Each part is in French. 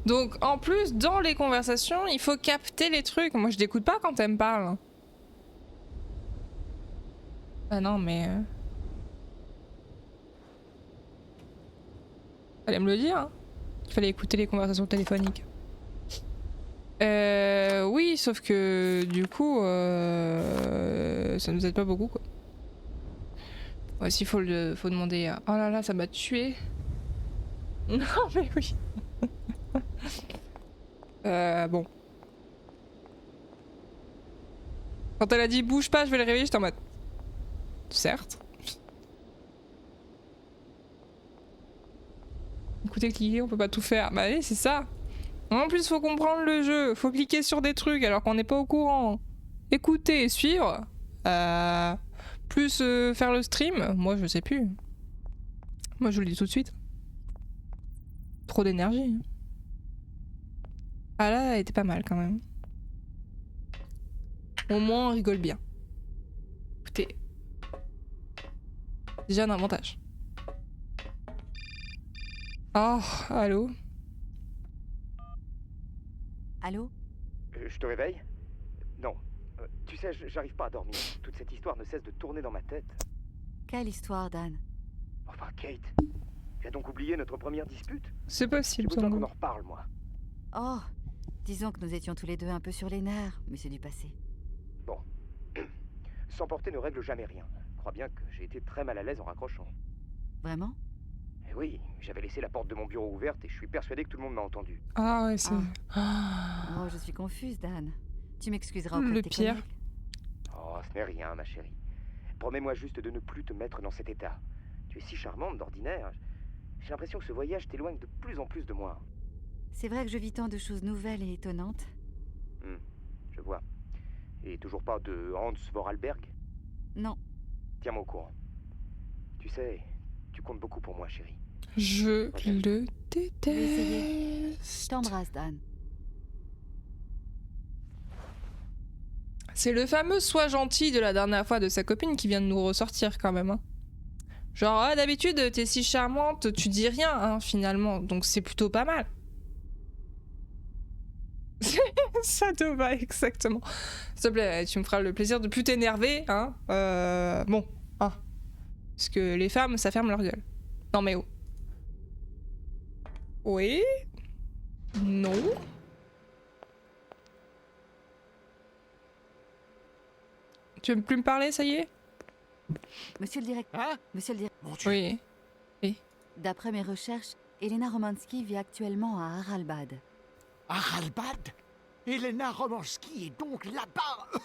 Donc en plus, dans les conversations, il faut capter les trucs. Moi je n'écoute pas quand elle me parle. Ah non mais... Fallait me le dire, hein. Il fallait écouter les conversations téléphoniques. Oui, sauf que du coup, ça nous aide pas beaucoup quoi. Ouais, s'il faut faut demander à... Oh là là, ça m'a tué. Non mais oui. Bon. Quand elle a dit bouge pas, je vais le réveiller, j'étais en mode... Certes. Écoutez, cliquer, on peut pas tout faire. Bah oui, c'est ça. En plus, faut comprendre le jeu. Faut cliquer sur des trucs alors qu'on n'est pas au courant. Écouter et suivre. Plus faire le stream. Moi, je sais plus. Moi, je vous le dis tout de suite. Trop d'énergie. Ah là, elle était pas mal quand même. Au moins, on rigole bien. Écoutez. Déjà un avantage. Oh, allô? Allô? Je te réveille? Non. Tu sais, j'arrive pas à dormir. Toute cette histoire ne cesse de tourner dans ma tête. Quelle histoire, Dan? Enfin, Kate, tu as donc oublié notre première dispute? C'est possible, J'ai besoin Tango. qu'on en reparle, moi. Oh, disons que nous étions tous les deux un peu sur les nerfs, mais c'est du passé. Bon. S'emporter ne règle jamais rien. Crois bien que j'ai été très mal à l'aise en raccrochant. Vraiment? Eh oui, j'avais laissé la porte de mon bureau ouverte et je suis persuadé que tout le monde m'a entendu. Ah ouais, c'est... Oh, je suis confuse, Dan. Tu m'excuseras auprès Le de tes pire. collègues. Oh, ce n'est rien, ma chérie. Promets-moi juste de ne plus te mettre dans cet état. Tu es si charmante d'ordinaire. J'ai l'impression que ce voyage t'éloigne de plus en plus de moi. C'est vrai que je vis tant de choses nouvelles et étonnantes. Je vois. Et toujours pas de Hans Vorarlberg? Non, Tiens-moi au courant. Tu sais, tu comptes beaucoup pour moi, chérie. Je le je vais essayer. Je déteste. t'embrasse, Dan. C'est le fameux sois gentil de la dernière fois de sa copine qui vient de nous ressortir quand même. Hein. Genre, ah, d'habitude, t'es si charmante, tu dis rien, hein, finalement. Donc c'est plutôt pas mal. Ça te va, exactement. S'il te plaît, tu me feras le plaisir de plus t'énerver, hein. Bon, hein. Parce que les femmes, ça ferme leur gueule. Non mais oh. Oui. Non. Tu veux plus me parler, ça y est? Monsieur le directeur. Hein? Monsieur le directeur. Mon Dieu. Oui. D'après mes recherches, Elena Romansky vit actuellement à Haralbad. Haralbad? Elena Romansky est donc là-bas.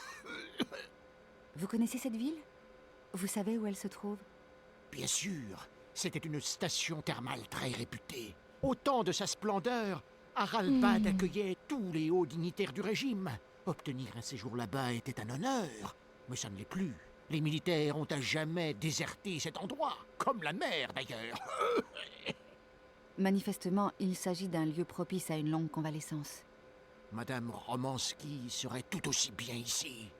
Vous connaissez cette ville? Vous savez où elle se trouve? Bien sûr, c'était une station thermale très réputée. Au temps de sa splendeur, Haralbad accueillait tous les hauts dignitaires du régime. Obtenir un séjour là-bas était un honneur, mais ça ne l'est plus. Les militaires ont à jamais déserté cet endroit, comme la mer d'ailleurs. Manifestement, il s'agit d'un lieu propice à une longue convalescence. Madame Romansky serait tout aussi bien ici.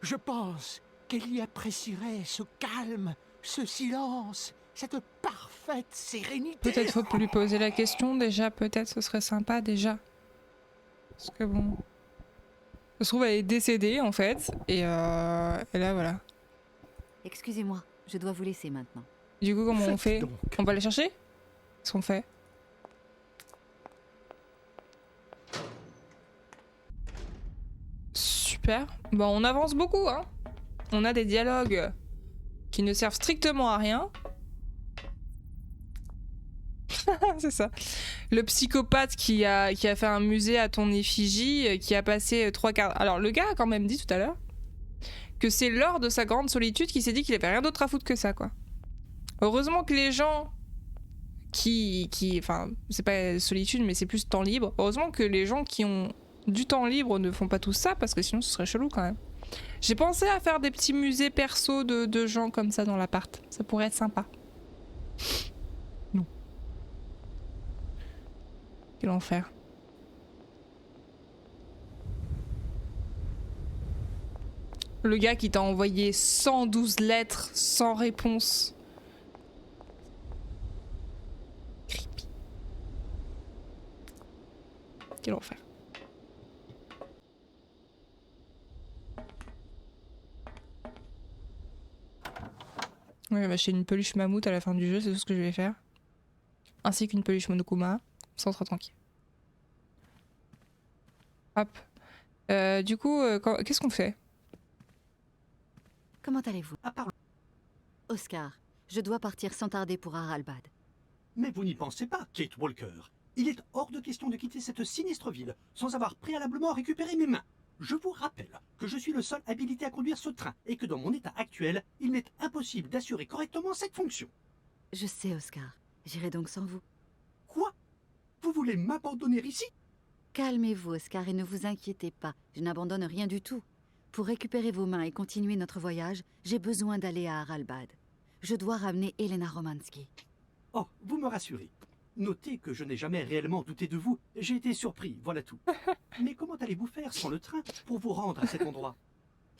Je pense qu'elle y apprécierait ce calme, ce silence, cette parfaite sérénité. Peut-être faut lui poser la question déjà, peut-être ce serait sympa déjà. Parce que bon... Ça se trouve elle est décédée en fait, et là voilà. Excusez-moi, je dois vous laisser maintenant. Du coup comment on fait? donc. On va les chercher? Qu'est-ce qu'on fait? Super. Bon on avance beaucoup hein. On a des dialogues qui ne servent strictement à rien. C'est ça. Le psychopathe qui a fait un musée à ton effigie, qui a passé 3 quarts... Alors le gars a quand même dit tout à l'heure que c'est lors de sa grande solitude qu'il s'est dit qu'il avait rien d'autre à foutre que ça, quoi. Heureusement que les gens enfin, c'est pas solitude, mais c'est plus temps libre. Heureusement que les gens qui ont du temps libre ne font pas tout ça, parce que sinon ce serait chelou quand même. J'ai pensé à faire des petits musées perso de gens comme ça dans l'appart. Ça pourrait être sympa. Non. Quel enfer. Le gars qui t'a envoyé 112 lettres sans réponse. Creepy. Quel enfer. Ouais, je vais acheter une peluche mammouth à la fin du jeu, c'est tout ce que je vais faire. Ainsi qu'une peluche Monokuma. Ça sera tranquille. Hop. Du coup, qu'est-ce qu'on fait? Comment allez-vous? À part... Oscar, je dois partir sans tarder pour Haralbad. Mais vous n'y pensez pas, Kate Walker. Il est hors de question de quitter cette sinistre ville sans avoir préalablement récupéré mes mains. Je vous rappelle que je suis le seul habilité à conduire ce train et que dans mon état actuel, il m'est impossible d'assurer correctement cette fonction. Je sais, Oscar. J'irai donc sans vous. Quoi? Vous voulez m'abandonner ici? Calmez-vous, Oscar, et ne vous inquiétez pas. Je n'abandonne rien du tout. Pour récupérer vos mains et continuer notre voyage, j'ai besoin d'aller à Haralbad. Je dois ramener Elena Romansky. Oh, vous me rassurez. Notez que je n'ai jamais réellement douté de vous. J'ai été surpris, voilà tout. Mais comment allez-vous faire sans le train pour vous rendre à cet endroit?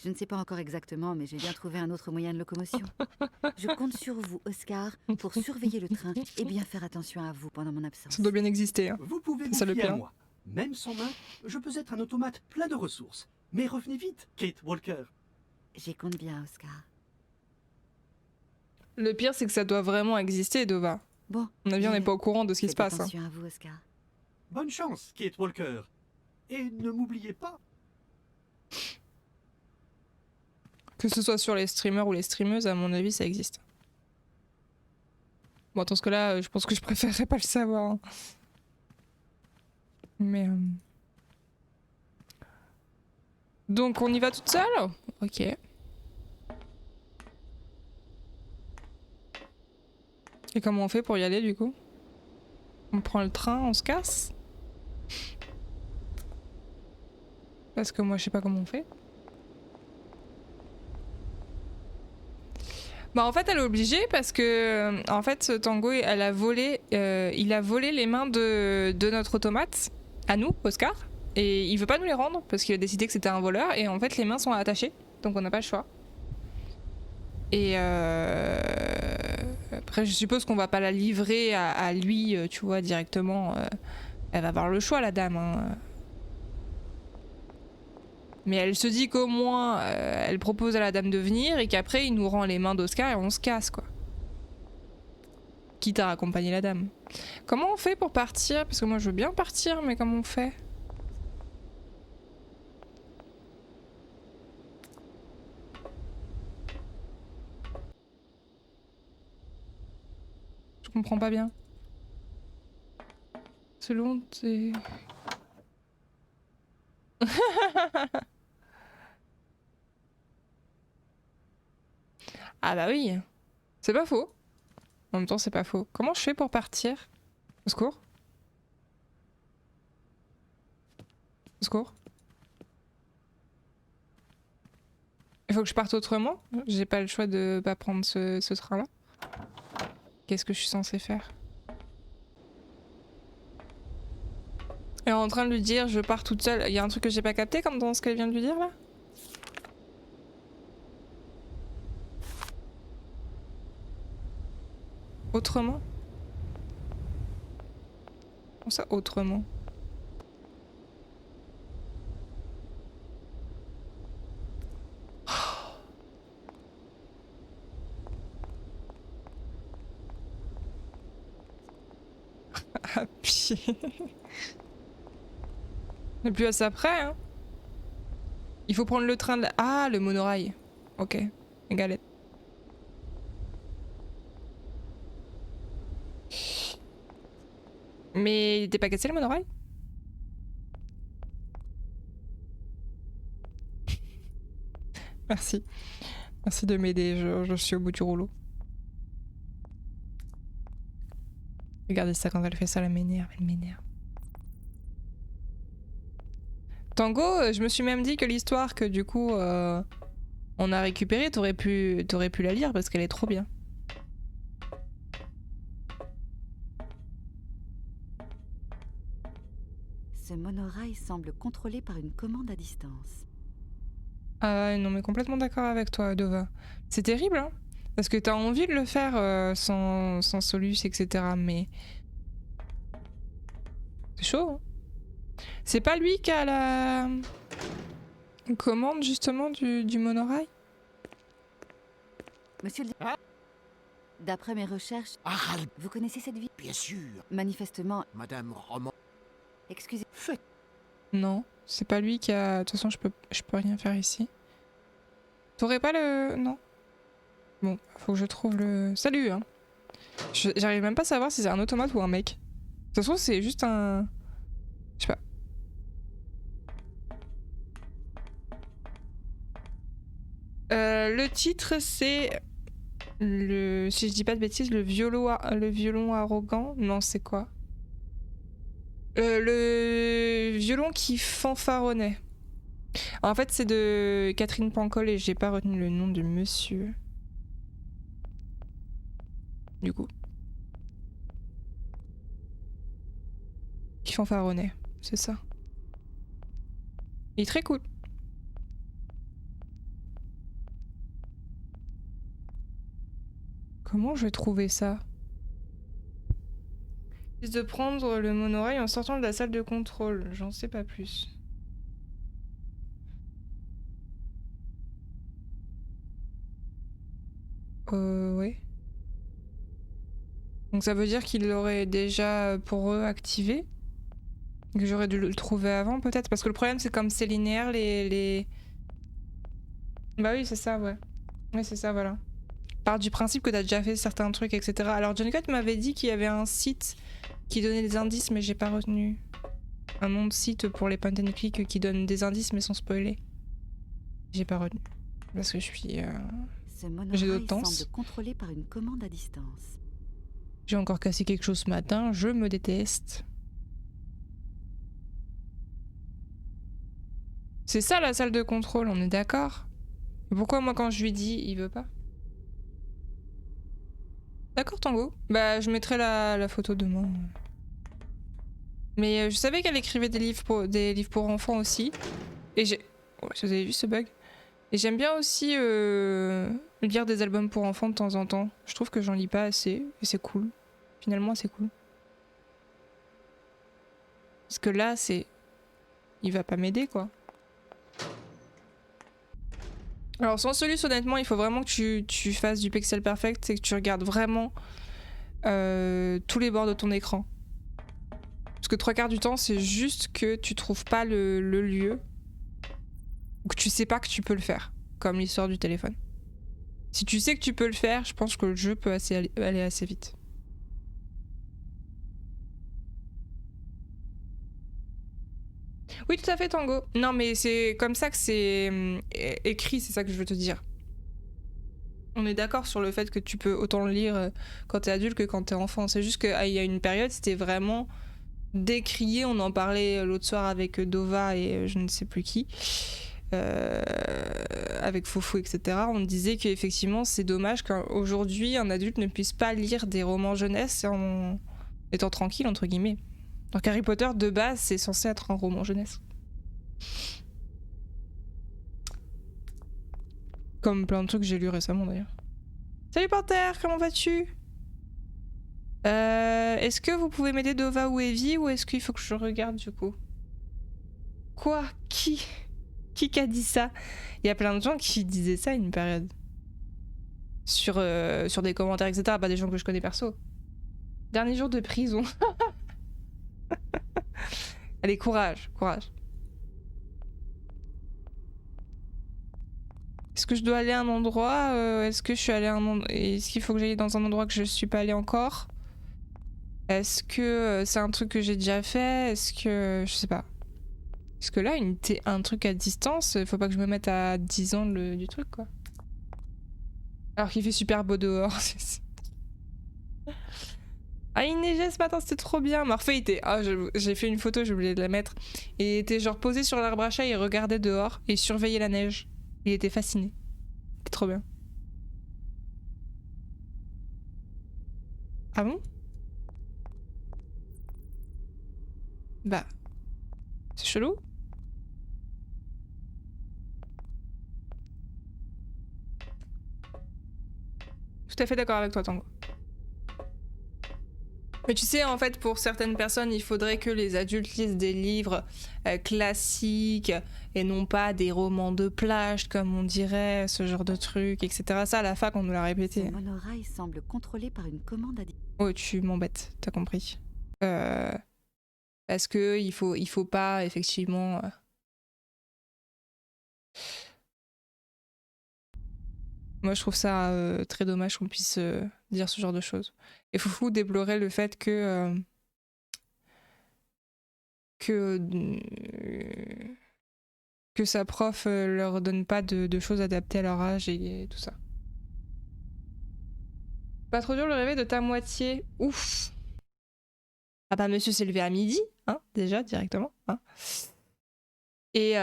Je ne sais pas encore exactement, mais j'ai bien trouvé un autre moyen de locomotion. Je compte sur vous, Oscar, pour surveiller le train et bien faire attention à vous pendant mon absence. Ça doit bien exister. Hein. Vous pouvez vous Ça le fier à pire. moi. Même sans main, je peux être un automate plein de ressources. Mais revenez vite, Kate Walker. J'y compte bien, Oscar. Le pire, c'est que ça doit vraiment exister, Dova. Bon. On a bien, on n'est j'irai. pas au courant de ce qui se Faites passe. Hein. attention à vous, Oscar. Bonne chance, Kate Walker. Et ne m'oubliez pas. Que ce soit sur les streamers ou les streameuses, à mon avis, ça existe. Bon, dans ce cas-là, je pense que je préférerais pas le savoir. Hein. Mais... Donc, on y va toute seule? Ok. Et comment on fait pour y aller, du coup? On prend le train, on se casse? Parce que moi, je sais pas comment on fait. Bah en fait elle est obligée parce que en fait Tango il a volé les mains de notre automate à nous, Oscar, et il veut pas nous les rendre parce qu'il a décidé que c'était un voleur et en fait les mains sont attachées donc on n'a pas le choix. Et après je suppose qu'on va pas la livrer à lui tu vois directement, elle va avoir le choix la dame hein. Mais elle se dit qu'au moins, elle propose à la dame de venir et qu'après, il nous rend les mains d'Oscar et on se casse, quoi. Quitte à accompagner la dame. Comment on fait pour partir? Parce que moi, je veux bien partir, mais comment on fait? Je comprends pas bien. Selon tes... Ah bah oui, c'est pas faux. En même temps, c'est pas faux. Comment je fais pour partir? Au secours? Au secours? Il faut que je parte autrement? J'ai pas le choix de pas prendre ce train-là. Qu'est-ce que je suis censée faire? Elle est en train de lui dire je pars toute seule. Il y a un truc que j'ai pas capté comme dans ce qu'elle vient de lui dire là? Autrement? Comment ça, autrement? À pied. On n'est plus à ça près, hein. Il faut prendre le train de la... Ah, le monorail. Ok, les galettes. Mais il était pas cassé le monorail? Merci. Merci de m'aider, je suis au bout du rouleau. Regardez ça, quand elle fait ça, elle m'énerve, elle m'énerve. Tango, je me suis même dit que l'histoire que du coup on a récupérée, t'aurais pu la lire parce qu'elle est trop bien. Ce monorail semble contrôlé par une commande à distance. Ah non mais complètement d'accord avec toi, Dova. C'est terrible, hein, parce que t'as envie de le faire sans Solus, etc. Mais c'est chaud. Hein. C'est pas lui qui a la commande justement du monorail? Monsieur le... Ah. D'après mes recherches, Harald, vous connaissez cette ville? bien sûr. Manifestement, Madame Roman. excusez, Faites. Non, c'est pas lui qui a... De toute façon, je peux rien faire ici. T'aurais pas le... Non. Bon, faut que je trouve le... Salut, hein. J'arrive même pas à savoir si c'est un automate ou un mec. De toute façon, c'est juste un... Je sais pas. Le titre, c'est... Si je dis pas de bêtises, le violon arrogant. Non, c'est quoi? Le violon qui fanfaronnait. En fait, c'est de Catherine Pancol et j'ai pas retenu le nom du monsieur. Du coup. Qui fanfaronnait, c'est ça. Il est très cool. Comment je vais trouver ça? De prendre le monorail en sortant de la salle de contrôle. J'en sais pas plus. Ouais. Donc ça veut dire qu'il l'aurait déjà pour eux activé? Que j'aurais dû le trouver avant peut-être? Parce que le problème c'est comme c'est linéaire les... Bah oui c'est ça ouais. Ouais c'est ça voilà. Part du principe que t'as déjà fait certains trucs etc. Alors Johnny Cut m'avait dit qu'il y avait un site qui donnait des indices mais j'ai pas retenu. Un nom de site pour les point and click qui donne des indices mais sans spoiler. J'ai pas retenu. Parce que je suis... ce J'ai monorail d'autres temps. semble contrôlé par une commande à distance. J'ai encore cassé quelque chose ce matin, je me déteste. C'est ça la salle de contrôle, on est d'accord? Pourquoi moi quand je lui dis, il veut pas? D'accord Tango. Bah je mettrai la photo demain. Mais je savais qu'elle écrivait des livres pour enfants aussi. Et j'ai... Oh, vous avez vu ce bug? Et j'aime bien aussi lire des albums pour enfants de temps en temps. Je trouve que j'en lis pas assez et c'est cool. Finalement c'est cool. Parce que là c'est... Il va pas m'aider quoi. Alors sans Solus honnêtement il faut vraiment que tu fasses du pixel perfect et que tu regardes vraiment tous les bords de ton écran. Parce que 3/4 du temps c'est juste que tu trouves pas le lieu ou que tu sais pas que tu peux le faire. Comme l'histoire du téléphone. Si tu sais que tu peux le faire, je pense que le jeu peut aller assez vite. Oui, tout à fait, Tango. Non, mais c'est comme ça que c'est écrit, c'est ça que je veux te dire. On est d'accord sur le fait que tu peux autant le lire quand t'es adulte que quand t'es enfant. C'est juste qu'il y a une période, c'était vraiment décrié. On en parlait l'autre soir avec Dova et je ne sais plus qui. Avec Fofo, etc. On disait qu'effectivement, c'est dommage qu'aujourd'hui, un adulte ne puisse pas lire des romans jeunesse en étant tranquille, entre guillemets. Donc Harry Potter, de base, c'est censé être un roman jeunesse. Comme plein de trucs que j'ai lus récemment, d'ailleurs. Salut Panthère, comment vas-tu? Est-ce que vous pouvez m'aider Dova ou Evie, ou est-ce qu'il faut que je regarde, du coup? Quoi? Qui a dit ça? Il y a plein de gens qui disaient ça à une période. Sur des commentaires, etc. Pas des gens que je connais perso. Dernier jour de prison. Allez, courage, courage. Est-ce que je dois aller à un endroit? Est-ce que je suis allée à un endroit? Est-ce qu'il faut que j'aille dans un endroit que je suis pas allée encore? Est-ce que c'est un truc que j'ai déjà fait? Est-ce que... Je sais pas. Parce que là, un truc à distance, faut pas que je me mette à 10 ans du truc, quoi. Alors qu'il fait super beau dehors. Ah, il neigeait ce matin, c'était trop bien. Morphée était... Ah, j'ai fait une photo, j'ai oublié de la mettre. Et il était genre posé sur l'arbre à chat, il regardait dehors et il surveillait la neige. Il était fasciné. C'était trop bien. Ah bon? Bah... C'est chelou? Tout à fait d'accord avec toi, Tango. Mais tu sais, en fait, pour certaines personnes, il faudrait que les adultes lisent des livres classiques et non pas des romans de plage, comme on dirait, ce genre de trucs, etc. Ça, à la fac, on nous l'a Ce répété. monorail semble contrôlé par une commande à Oh, tu m'embêtes, t'as compris. Parce que il faut pas, effectivement... Moi, je trouve ça très dommage qu'on puisse dire ce genre de choses. Et Foufou déplorait le fait que sa prof leur donne pas de choses adaptées à leur âge et tout ça. Pas trop dur le réveil de ta moitié. Ouf. Ah bah monsieur s'est levé à midi, hein, déjà, directement. Hein. Et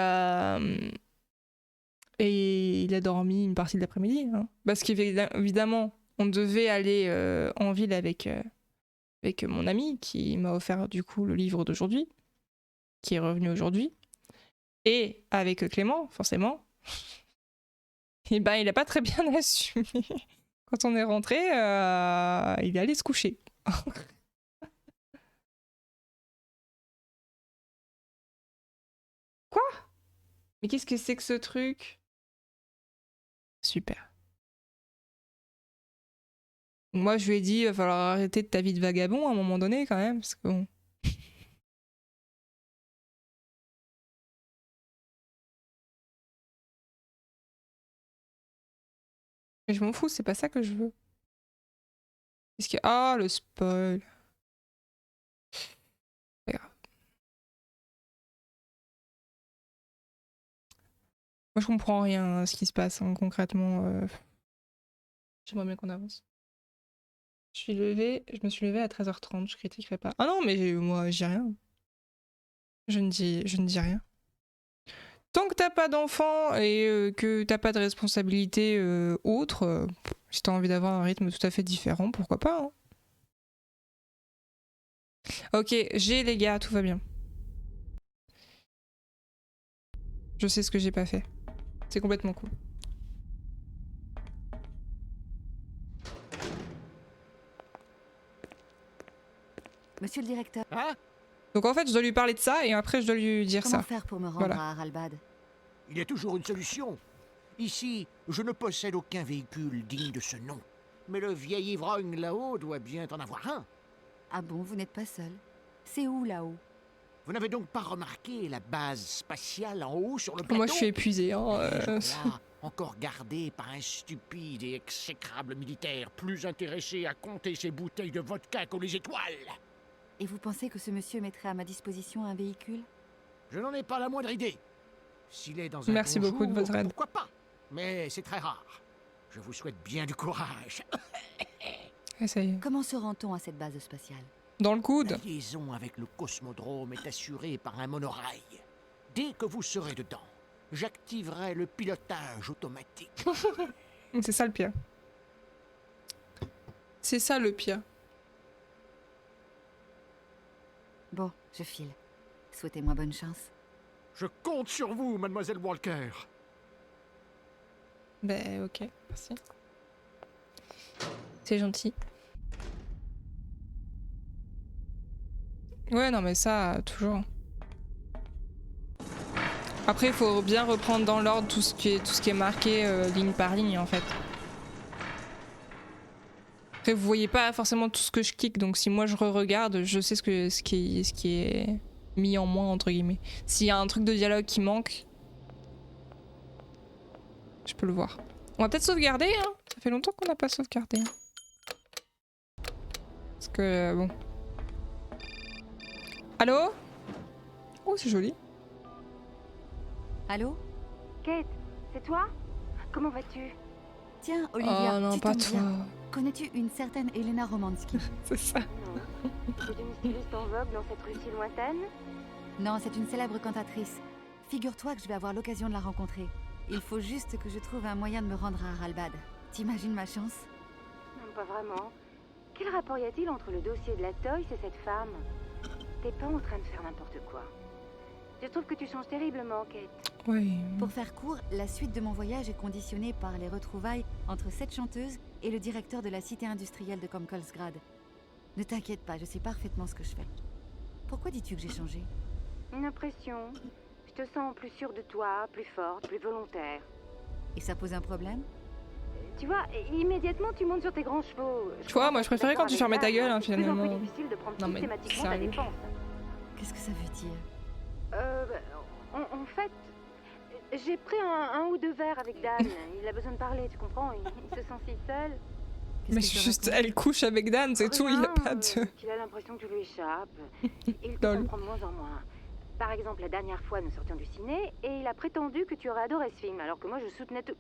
il a dormi une partie de l'après-midi. Hein. Parce qu'évidemment, on devait aller en ville avec mon ami qui m'a offert du coup le livre d'aujourd'hui, qui est revenu aujourd'hui. Et avec Clément, forcément. Et ben, il a pas très bien assumé. Quand on est rentré, il est allé se coucher. Quoi? Mais qu'est-ce que c'est que ce truc? Super. Moi, je lui ai dit, il va falloir arrêter de ta vie de vagabond à un moment donné, quand même, parce que bon... Mais je m'en fous, c'est pas ça que je veux. Qu'est-ce que... Ah, le spoil. Pas grave. Moi, je comprends rien à ce qui se passe, hein, concrètement. J'aimerais bien qu'on avance. Je me suis levée à 13h30, je critiquerai pas. Ah non, mais moi, j'ai rien. Je ne dis rien. Tant que t'as pas d'enfant et que t'as pas de responsabilité autre, si t'as envie d'avoir un rythme tout à fait différent, pourquoi pas, hein. Ok, j'ai les gars, tout va bien. Je sais ce que j'ai pas fait. C'est complètement cool. Monsieur le directeur, Hein? Donc en fait, je dois lui parler de ça et après je dois lui dire comment ça. faire pour me rendre Voilà. à Haralbad? Il y a toujours une solution. Ici, je ne possède aucun véhicule digne de ce nom. Mais le vieil ivrogne là-haut doit bien en avoir un. Ah bon, vous n'êtes pas seul? C'est où là-haut? Vous n'avez donc pas remarqué la base spatiale en haut sur le plateau? Moi, je suis épuisée. Hein, Là, encore gardée par un stupide et exécrable militaire, plus intéressé à compter ses bouteilles de vodka qu'aux les étoiles. Et vous pensez que ce monsieur mettrait à ma disposition un véhicule? Je n'en ai pas la moindre idée. S'il est dans un Merci bon beaucoup de jour, votre aide. pourquoi pas? Mais c'est très rare. Je vous souhaite bien du courage. Et ça y est. Comment se rend-on à cette base spatiale? Dans le coude. La liaison avec le cosmodrome est assurée par un monorail. Dès que vous serez dedans, j'activerai le pilotage automatique. C'est ça le pire. C'est ça le pire. Bon, je file. Souhaitez-moi bonne chance. Je compte sur vous, mademoiselle Walker. Ben ok, merci. C'est gentil. Ouais, non mais ça, toujours. Après, il faut bien reprendre dans l'ordre tout ce qui est marqué ligne par ligne en fait. Après, vous voyez pas forcément tout ce que je clique, donc si moi je re-regarde, je sais ce qui est mis en moins entre guillemets. S'il y a un truc de dialogue qui manque, je peux le voir. On va peut-être sauvegarder, hein. Ça fait longtemps qu'on n'a pas sauvegardé. Parce que bon. Allô? Oh, c'est joli. Allô? Kate, c'est toi? Comment vas-tu? Tiens, Olivia, Oh non, tu pas tombes toi. bien. Connais-tu une certaine Elena Romansky? C'est ça. Non. C'est une styliste en vogue dans cette Russie lointaine? Non, c'est une célèbre cantatrice. Figure-toi que je vais avoir l'occasion de la rencontrer. Il faut juste que je trouve un moyen de me rendre à Haralbad. T'imagines ma chance? Non, pas vraiment. Quel rapport y a-t-il entre le dossier de la Toys et cette femme? T'es pas en train de faire n'importe quoi. Je trouve que tu changes terriblement, Kate. Oui. Pour faire court, la suite de mon voyage est conditionnée par les retrouvailles entre cette chanteuse et le directeur de la cité industrielle de Komkolsgrad. Ne t'inquiète pas, je sais parfaitement ce que je fais. Pourquoi dis-tu que j'ai changé? Une impression. Je te sens plus sûre de toi, plus forte, plus volontaire. Et ça pose un problème? Tu vois, immédiatement tu montes sur tes grands chevaux. Tu vois, moi je préférais quand tu fermais ta gueule, hein, C'est de plus en finalement. plus difficile de prendre Non, mais systématiquement ta sérieux. défense. Qu'est-ce que ça veut dire? En fait, j'ai pris un ou deux verres avec Dan. Il a besoin de parler, tu comprends? Il se sent si seul. Qu'est-ce Mais que je te juste, raconte? elle couche avec Dan, c'est tout, il n'y a Rien, pas de... qu'il a l'impression que tu lui échappes. Il te Lol. comprend de moins en moins. Par exemple, la dernière fois, nous sortions du ciné et il a prétendu que tu aurais adoré ce film, alors que moi je soutenais tout.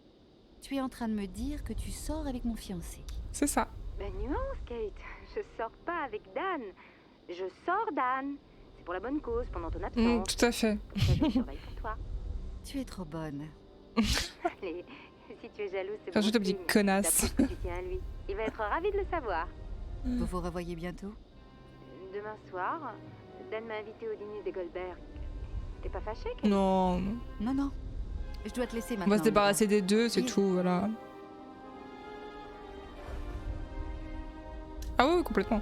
Tu es en train de me dire que tu sors avec mon fiancé. C'est ça. Ben nuance, Kate. Je sors pas avec Dan. Je sors Dan. C'est pour la bonne cause, pendant ton absence. Tout à fait. Comme ça, je le surveille pour toi. Tu es trop bonne. Allez, si tu es jalouse, c'est Enfin, bon je te dis signe. connasse. Ça prouve que tu tiens à lui. Il va être ravi de le savoir. Vous vous revoyez bientôt? Demain soir, Dan m'a invité au dîner des Goldberg. T'es pas fâché, Kate? Non, non. Non, non. Je dois te laisser On maintenant. va se débarrasser des deux, c'est Oui. tout, voilà. Ah oui, complètement.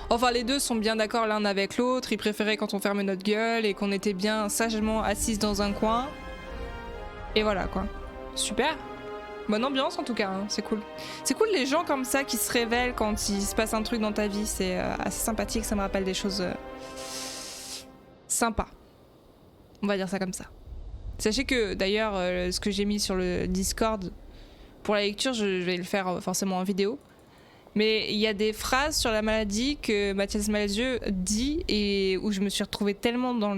Enfin, les deux sont bien d'accord l'un avec l'autre. Ils préféraient quand on fermait notre gueule et qu'on était bien sagement assises dans un coin. Et voilà, quoi. Super. Bonne ambiance, en tout cas. Hein. C'est cool. C'est cool, les gens comme ça qui se révèlent quand il se passe un truc dans ta vie. C'est assez sympathique. Ça me rappelle des choses sympas. On va dire ça comme ça. Sachez que, d'ailleurs, ce que j'ai mis sur le Discord pour la lecture, je vais le faire forcément en vidéo. Mais il y a des phrases sur la maladie que Mathias Malzieu dit et où je me suis retrouvée tellement dans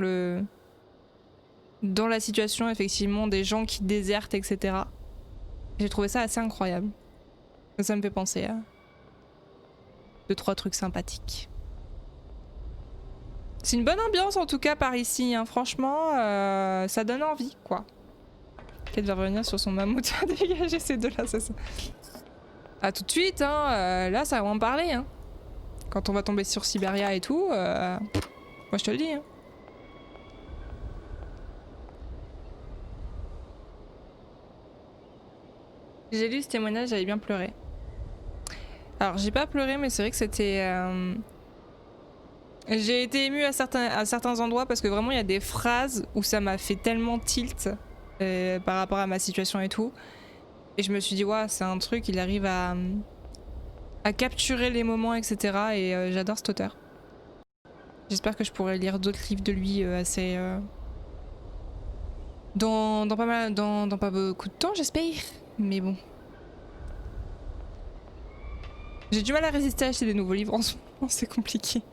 la situation, effectivement, des gens qui désertent, etc. J'ai trouvé ça assez incroyable. Ça me fait penser à 2-3 trucs sympathiques. C'est une bonne ambiance en tout cas par ici, hein. Franchement, ça donne envie, quoi. Kate va revenir sur son mammouth à dégager ces deux-là, c'est ça. À tout de suite, hein. Là, ça va en parler, hein. Quand on va tomber sur Siberia et tout, moi je te le dis, hein. J'ai lu ce témoignage, j'avais bien pleuré. Alors, j'ai pas pleuré, mais c'est vrai que c'était... J'ai été émue à certains endroits parce que vraiment, il y a des phrases où ça m'a fait tellement tilt par rapport à ma situation et tout. Et je me suis dit, ouais, c'est un truc, il arrive à capturer les moments, etc. Et j'adore cet auteur. J'espère que je pourrai lire d'autres livres de lui assez... Dans pas beaucoup de temps, j'espère. Mais bon. J'ai du mal à résister à acheter des nouveaux livres en ce moment, c'est compliqué.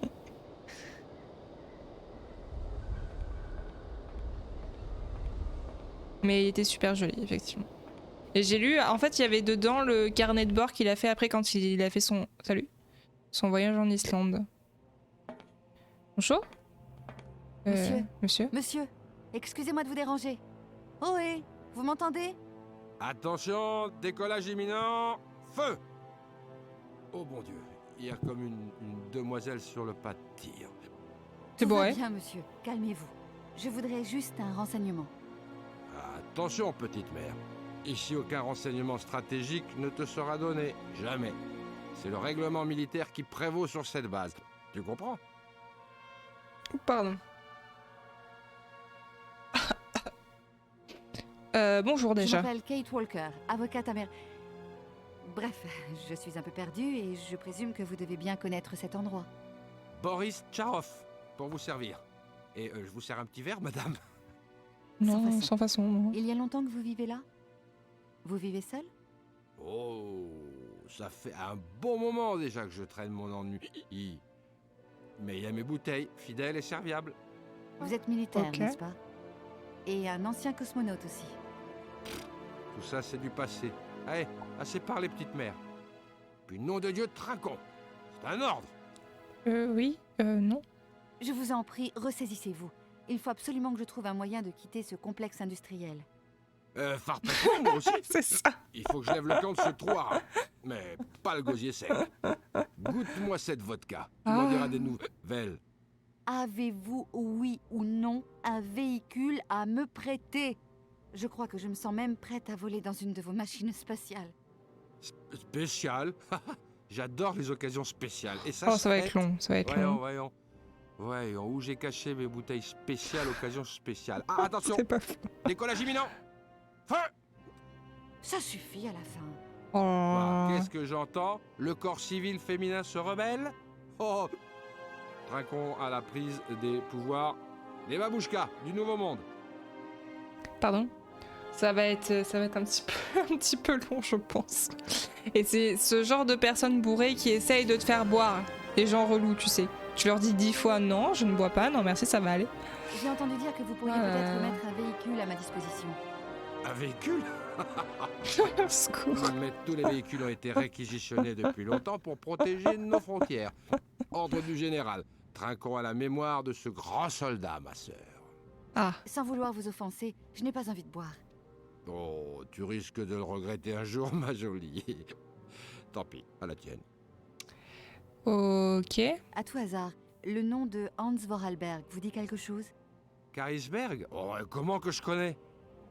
Mais il était super joli, effectivement. Et j'ai lu, en fait, il y avait dedans le carnet de bord qu'il a fait après quand il a fait son... Salut. Son voyage en Islande. Bonjour. Monsieur. Monsieur, excusez-moi de vous déranger. Oh hé, vous m'entendez? Attention, décollage imminent, feu! Oh bon Dieu, il y a comme une demoiselle sur le pas de tir. C'est Tout beau, va ouais. bien, monsieur. Calmez-vous. Je voudrais juste un renseignement. Attention, petite mère. Ici, aucun renseignement stratégique ne te sera donné. Jamais. C'est le règlement militaire qui prévaut sur cette base. Tu comprends? Pardon. Bonjour Je déjà. m'appelle Kate Walker, avocate américaine. Bref, je suis un peu perdue et je présume que vous devez bien connaître cet endroit. Boris Tcharov, pour vous servir. Et je vous sers un petit verre, madame? Non, façon. sans façon. Non. Il y a longtemps que vous vivez là? Vous vivez seul? Oh, ça fait un bon moment déjà que je traîne mon ennui. Mais il y a mes bouteilles, fidèles et serviables. Vous êtes militaire, Ok. n'est-ce pas? Et un ancien cosmonaute aussi. Tout ça, c'est du passé. Allez, assez parlé, petite mère. Puis, nom de Dieu, trinquons. C'est un ordre. Oui, non. Je vous en prie, ressaisissez-vous. Il faut absolument que je trouve un moyen de quitter ce complexe industriel. Farpètement, moi aussi. C'est ça. Il faut que je lève le camp de ce trou. Mais pas le gosier sec. Goûte-moi cette vodka. Tu m'en diras des nouvelles. Avez-vous, oui ou non, un véhicule à me prêter? Je crois que je me sens même prête à voler dans une de vos machines spatiales. Spécial. J'adore les occasions spéciales. Et ça, Oh, ça va être long, ça va être long. Voyons, où j'ai caché mes bouteilles spéciales, occasions spéciales. Ah, attention, C'est pas fou. décollage imminent. Feu! Ça suffit à la fin. Oh. Bah, qu'est-ce que j'entends? Le corps civil féminin se rebelle? Oh! Trinquons à la prise des pouvoirs des babouchkas du Nouveau Monde. Pardon? Ça va être un petit peu, un petit peu long, je pense. Et c'est ce genre de personnes bourrées qui essayent de te faire boire. Les gens relous, tu sais. Tu leur dis 10 fois non, je ne bois pas, non merci, ça va aller. J'ai entendu dire que vous pourriez peut-être mettre un véhicule à ma disposition. Un véhicule? Au secours. Mais tous les véhicules ont été réquisitionnés depuis longtemps pour protéger nos frontières. Ordre du général. Trinquons à la mémoire de ce grand soldat, ma sœur. Ah, Sans vouloir vous offenser, je n'ai pas envie de boire. Oh, tu risques de le regretter un jour, ma jolie. Tant pis, à la tienne. ok. À tout hasard, le nom de Hans Vorarlberg vous dit quelque chose? Carisberg? Oh, comment que je connais?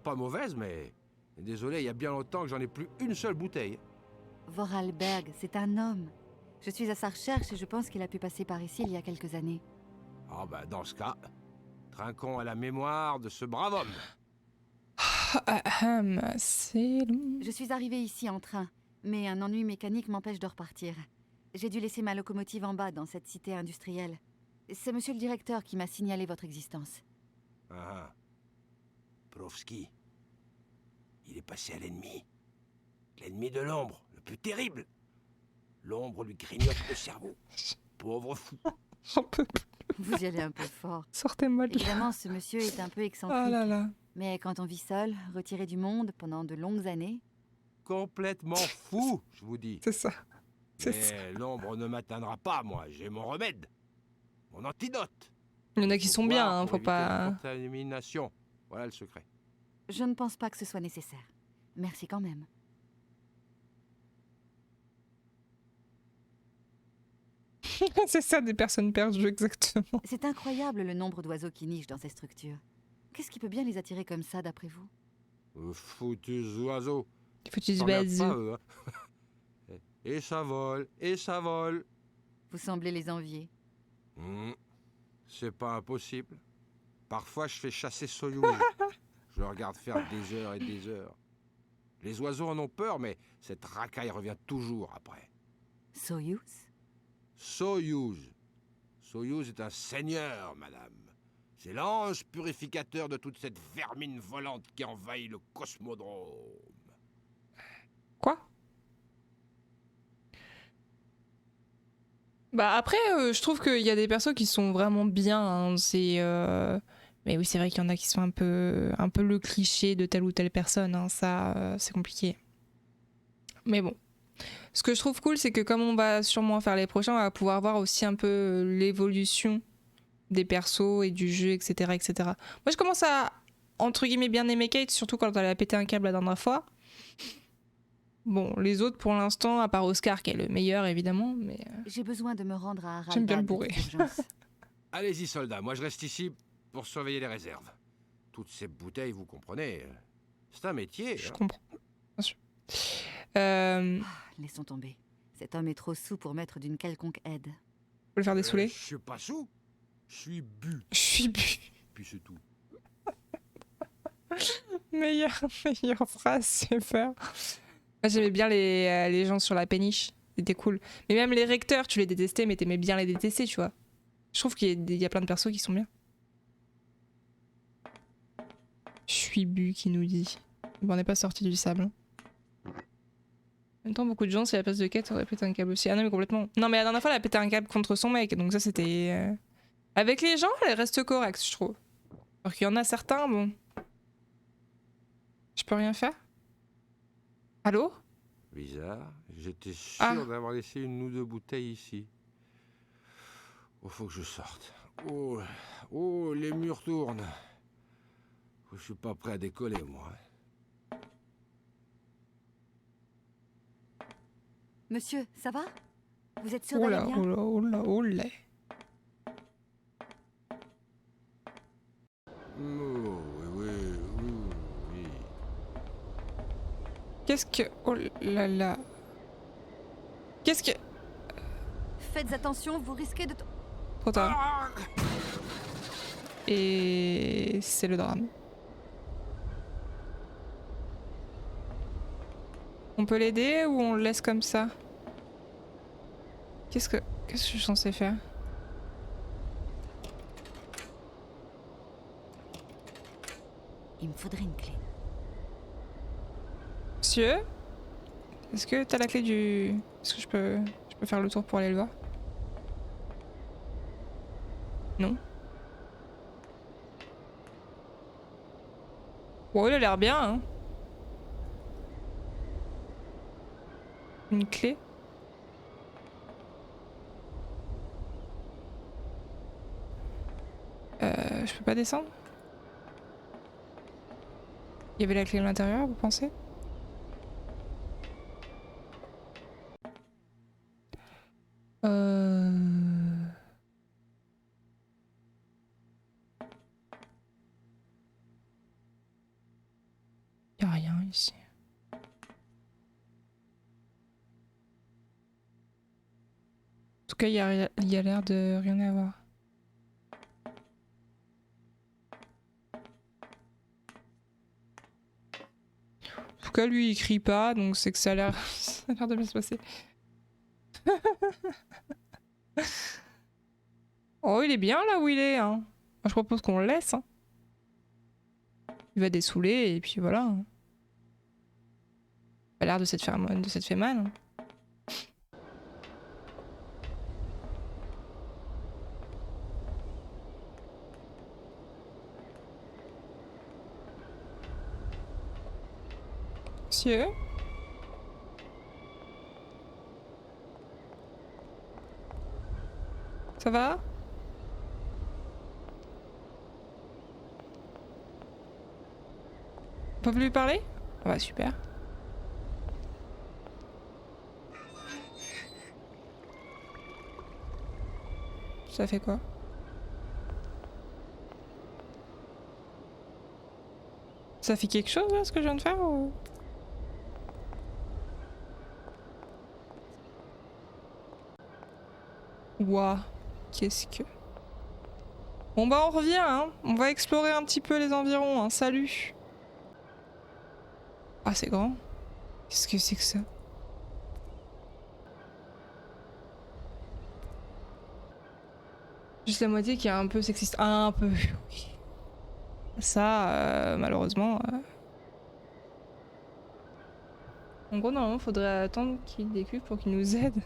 Pas mauvaise, mais... Désolé, il y a bien longtemps que j'en ai plus une seule bouteille. Vorarlberg, c'est un homme. Je suis à sa recherche et je pense qu'il a pu passer par ici il y a quelques années. Ah bah, dans ce cas, trinquons à la mémoire de ce brave homme. C'est long. Je suis arrivée ici en train, mais un ennui mécanique m'empêche de repartir. J'ai dû laisser ma locomotive en bas dans cette cité industrielle. C'est monsieur le directeur qui m'a signalé votre existence. Ah, Provski. Il est passé à l'ennemi. L'ennemi de l'ombre, le plus terrible. L'ombre lui grignote le cerveau. Pauvre fou. J'en peux plus. Vous y allez un peu fort. Sortez-moi de là. Évidemment, ce monsieur est un peu excentrique. Oh là là. Mais quand on vit seul, retiré du monde pendant de longues années... Complètement fou, je vous dis. C'est ça. C'est ça. Mais l'ombre ne m'atteindra pas, moi. J'ai mon remède. Mon antidote. Il y en a qui Faut sont boire bien, hein, pour faut éviter pas... la contamination. Voilà le secret. Je ne pense pas que ce soit nécessaire. Merci quand même. C'est ça, des personnes perdues, exactement. C'est incroyable le nombre d'oiseaux qui nichent dans ces structures. Qu'est-ce qui peut bien les attirer comme ça, d'après vous? Foutus oiseaux. Il faut que tu T'en regardes pas, te eux, hein. Et ça vole, et ça vole. Vous semblez les envier. C'est pas impossible. Parfois, je fais chasser Soyouz. Je le regarde faire des heures et des heures. Les oiseaux en ont peur, mais cette racaille revient toujours après. Soyouz? Soyouz. Soyouz est un seigneur, madame. C'est l'ange purificateur de toute cette vermine volante qui envahit le cosmodrome. Quoi? Bah après, je trouve qu'il y a des persos qui sont vraiment bien. Hein, mais oui, c'est vrai qu'il y en a qui sont un peu le cliché de telle ou telle personne. Hein, ça, c'est compliqué. Mais bon. Ce que je trouve cool, c'est que comme on va sûrement faire les prochains, on va pouvoir voir aussi un peu l'évolution des persos et du jeu, etc., etc. Moi, je commence à, entre guillemets, bien aimer Kate, surtout quand elle a pété un câble la dernière fois. Bon, les autres, pour l'instant, à part Oscar, qui est le meilleur, évidemment, mais... J'ai besoin de me rendre à Haraldad. J'aime bien le bourrer. Allez-y, soldats. Moi, je reste ici pour surveiller les réserves. Toutes ces bouteilles, vous comprenez, c'est un métier. Je hein. comprends, bien sûr. Laissons tomber. Cet homme est trop saoul pour mettre d'une quelconque aide. Faut le faire dessouler. Je suis pas sous. Je suis bu. Je suis bu. Puis c'est tout. Meilleure phrase, c'est faire. Moi, j'aimais bien les gens sur la péniche. C'était cool. Mais même les recteurs, tu les détestais, mais t'aimais bien les détester, tu vois. Je trouve qu'il y a plein de persos qui sont bien. Je suis bu, qui nous dit. Bon, on n'est pas sorti du sable. Hein. En même temps, beaucoup de gens, si à la place de Kate, auraient pété un câble aussi. Ah non, mais complètement. Non, mais la dernière fois, elle a pété un câble contre son mec. Donc ça, c'était... Avec les gens, elle reste correcte, je trouve. Alors qu'il y en a certains, bon... Je peux rien faire? Allô? Bizarre. J'étais sûr d'avoir laissé une ou deux bouteilles ici. Oh, faut que je sorte. Oh, les murs tournent. Je suis pas prêt à décoller, moi. Monsieur, ça va? Vous êtes sûr Oh d'aller là, bien? oh là, oh là, oh là. Oh, oui. Qu'est-ce que... Oh là là. Qu'est-ce que... faites attention, vous risquez de... Trop tard. Et c'est le drame. On peut l'aider ou on le laisse comme ça? Qu'est-ce que je suis censée faire? Il me faudrait une clé. Monsieur? Est-ce que t'as la clé du... Est-ce que je peux faire le tour pour aller le voir? Non. Bon, il a l'air bien, hein. Une clé? Je peux pas descendre? Il y avait la clé à l'intérieur, vous pensez? Y a rien ici. En tout cas, il y a l'air de rien avoir. En tout cas, lui, il crie pas, donc c'est que ça a l'air de bien se passer. Oh, il est bien là où il est, hein. Moi, je propose qu'on le laisse, hein. Il va dessouler et puis voilà. Hein. Il a l'air de s'être fait mal. Hein. Monsieur? Ça va? On peut plus lui parler? Ah bah super. Ça fait quoi? Ça fait quelque chose là ce que je viens de faire ou... Ouah, qu'est-ce que... Bon bah on revient, hein. On va explorer un petit peu les environs, hein. Salut. Ah c'est grand. Qu'est-ce que c'est que ça? Juste la moitié qui est un peu sexiste. Un peu, oui. Ça, malheureusement... En gros, normalement, faudrait attendre qu'il décuve pour qu'il nous aide.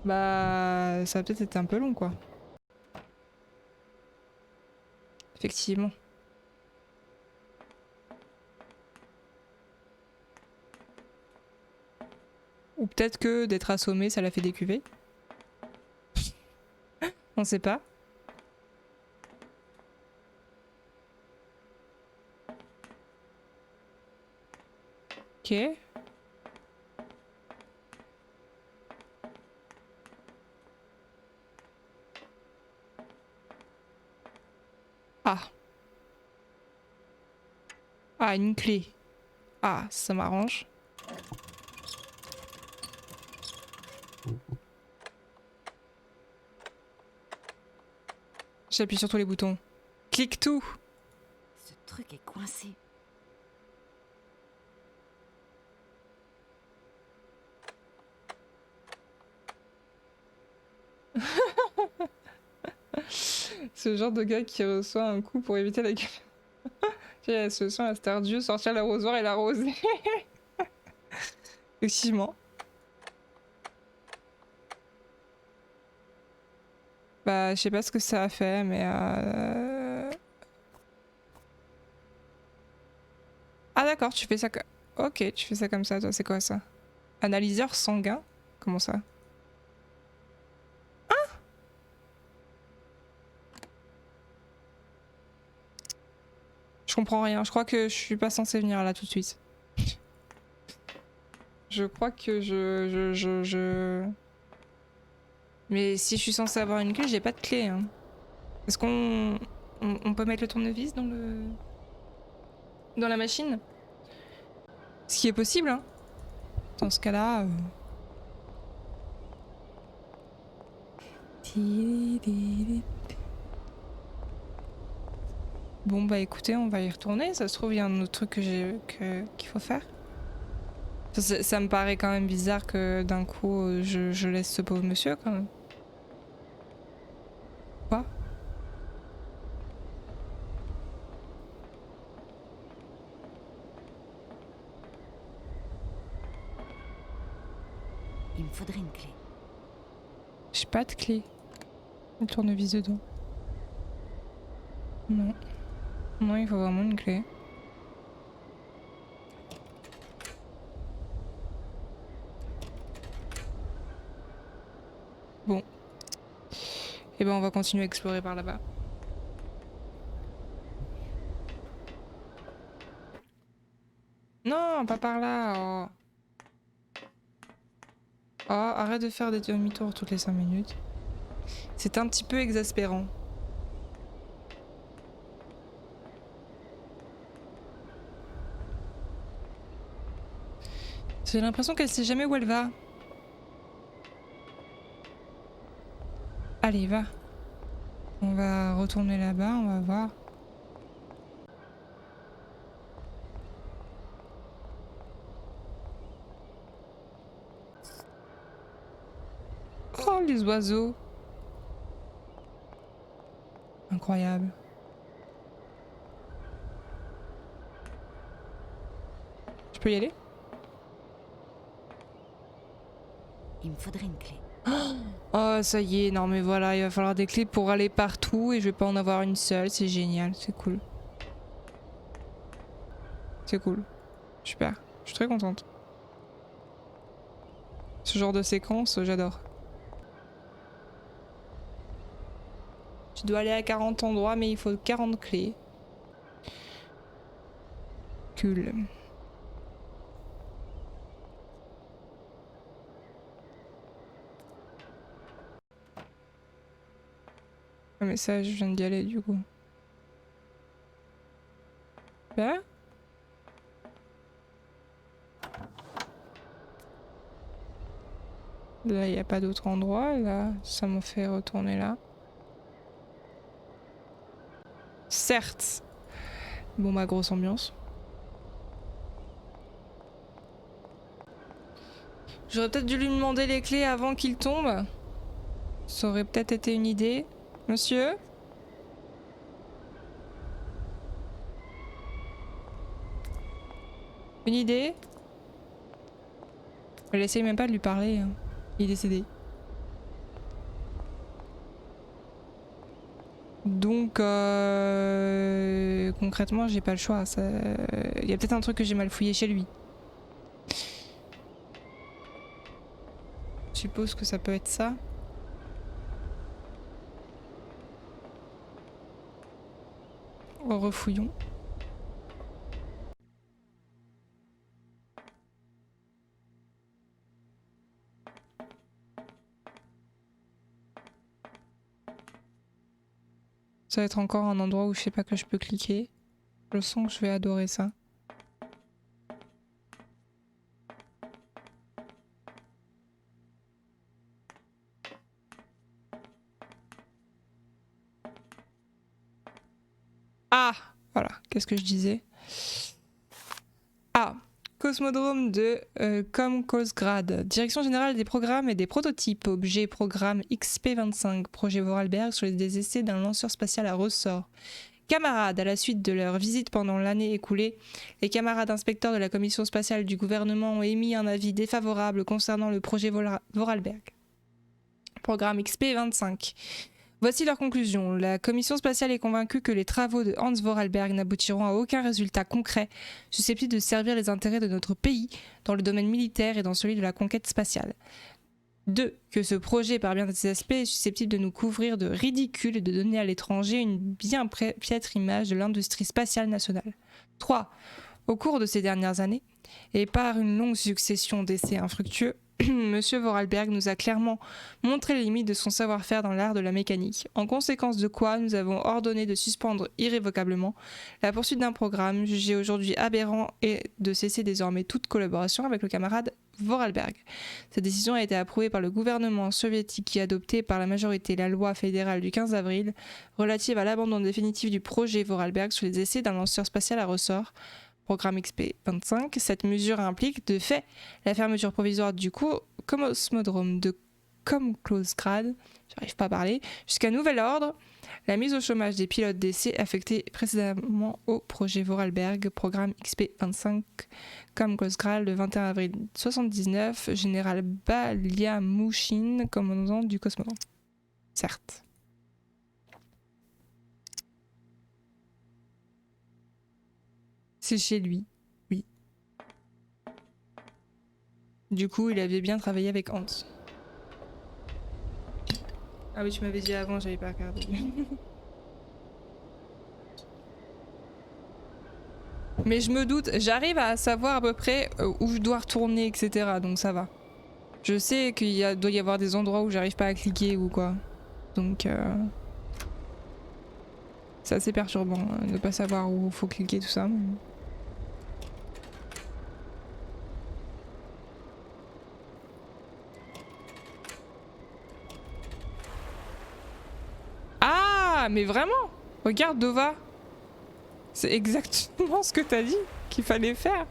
Bah, ça va peut-être être un peu long, quoi. Effectivement. Ou peut-être que d'être assommé, ça l'a fait décuver. On sait pas. Ok. Ah. Ah, une clé. Ah, ça m'arrange. J'appuie sur tous les boutons. Clique tout. Ce truc est coincé. C'est le genre de gars qui reçoit un coup pour éviter la gueule. J'ai la solution à Stardew, sortir l'arrosoir et l'arroser. Effectivement. Bah, je sais pas ce que ça a fait, mais Ah d'accord, tu fais ça Ok, tu fais ça comme ça, toi, c'est quoi ça? Analyseur sanguin? Comment ça? Je comprends rien, je crois que je suis pas censée venir là tout de suite. Je crois que Mais si je suis censée avoir une clé, j'ai pas de clé. Hein. Est-ce qu'on peut mettre le tournevis dans la machine? Ce qui est possible, hein. Dans ce cas-là... Bon bah écoutez, on va y retourner. Ça se trouve, il y a un autre truc qu'il faut faire. Ça me paraît quand même bizarre que d'un coup je laisse ce pauvre monsieur quand même. Quoi? Il me faudrait une clé. J'ai pas de clé. Le tournevis dedans. Non. Non, il faut vraiment une clé. Bon. Et ben on va continuer à explorer par là-bas. Non, pas par là. Oh, arrête de faire des demi-tours toutes les 5 minutes. C'est un petit peu exaspérant. J'ai l'impression qu'elle sait jamais où elle va. Allez, va. On va retourner là-bas, on va voir. Oh, les oiseaux. Incroyable. Je peux y aller? Il me faudrait une clé. Oh, ça y est, non mais voilà, il va falloir des clés pour aller partout et je vais pas en avoir une seule, c'est génial, c'est cool. C'est cool. Super, je suis très contente. Ce genre de séquence, j'adore. Tu dois aller à 40 endroits, mais il faut 40 clés. Cool. Ah mais ça, je viens d'y aller du coup. Bah. Là, il n'y a pas d'autre endroit. Là, ça me fait retourner là. Certes. Bon, bah, grosse ambiance. J'aurais peut-être dû lui demander les clés avant qu'il tombe. Ça aurait peut-être été une idée. Monsieur ? Une idée ? Elle essaye même pas de lui parler. Hein. Il est décédé. Donc, concrètement, j'ai pas le choix. Il y a peut-être un truc que j'ai mal fouillé chez lui. Je suppose que ça peut être ça. Refouillons. Ça va être encore un endroit où je sais pas que je peux cliquer. Je sens que je vais adorer ça. Ah, voilà, qu'est-ce que je disais? Ah, Cosmodrome de Komkosgrad, Direction générale des programmes et des prototypes, objet programme XP25, projet Vorarlberg sur les essais d'un lanceur spatial à ressort. Camarades, à la suite de leur visite pendant l'année écoulée, les camarades inspecteurs de la commission spatiale du gouvernement ont émis un avis défavorable concernant le projet Vorarlberg. Programme XP25. Voici leur conclusion. La commission spatiale est convaincue que les travaux de Hans Vorarlberg n'aboutiront à aucun résultat concret susceptible de servir les intérêts de notre pays dans le domaine militaire et dans celui de la conquête spatiale. 2. Que ce projet, par bien de ses aspects, est susceptible de nous couvrir de ridicule et de donner à l'étranger une bien piètre image de l'industrie spatiale nationale. 3. Au cours de ces dernières années, et par une longue succession d'essais infructueux, Monsieur Vorarlberg nous a clairement montré les limites de son savoir-faire dans l'art de la mécanique, en conséquence de quoi nous avons ordonné de suspendre irrévocablement la poursuite d'un programme jugé aujourd'hui aberrant et de cesser désormais toute collaboration avec le camarade Vorarlberg. Cette décision a été approuvée par le gouvernement soviétique qui a adopté par la majorité la loi fédérale du 15 avril relative à l'abandon définitif du projet Vorarlberg sur les essais d'un lanceur spatial à ressort, programme XP-25. Cette mesure implique de fait la fermeture provisoire du cosmodrome de Komklosgrad, j'arrive pas à parler, jusqu'à nouvel ordre, la mise au chômage des pilotes d'essai affectés précédemment au projet Vorarlberg, programme XP-25, Komklosgrad, le 21 avril 1979, général Baliamouchine, commandant du cosmodrome. Certes. C'est chez lui, oui. Du coup, il avait bien travaillé avec Hans. Ah oui, tu m'avais dit avant, j'avais pas regardé. Mais je me doute, j'arrive à savoir à peu près où je dois retourner, etc. Donc ça va. Je sais qu'il doit y avoir des endroits où j'arrive pas à cliquer ou quoi. Donc c'est assez perturbant de pas savoir où faut cliquer, tout ça. Ah, mais vraiment? Regarde, Dova. C'est exactement ce que t'as dit qu'il fallait faire.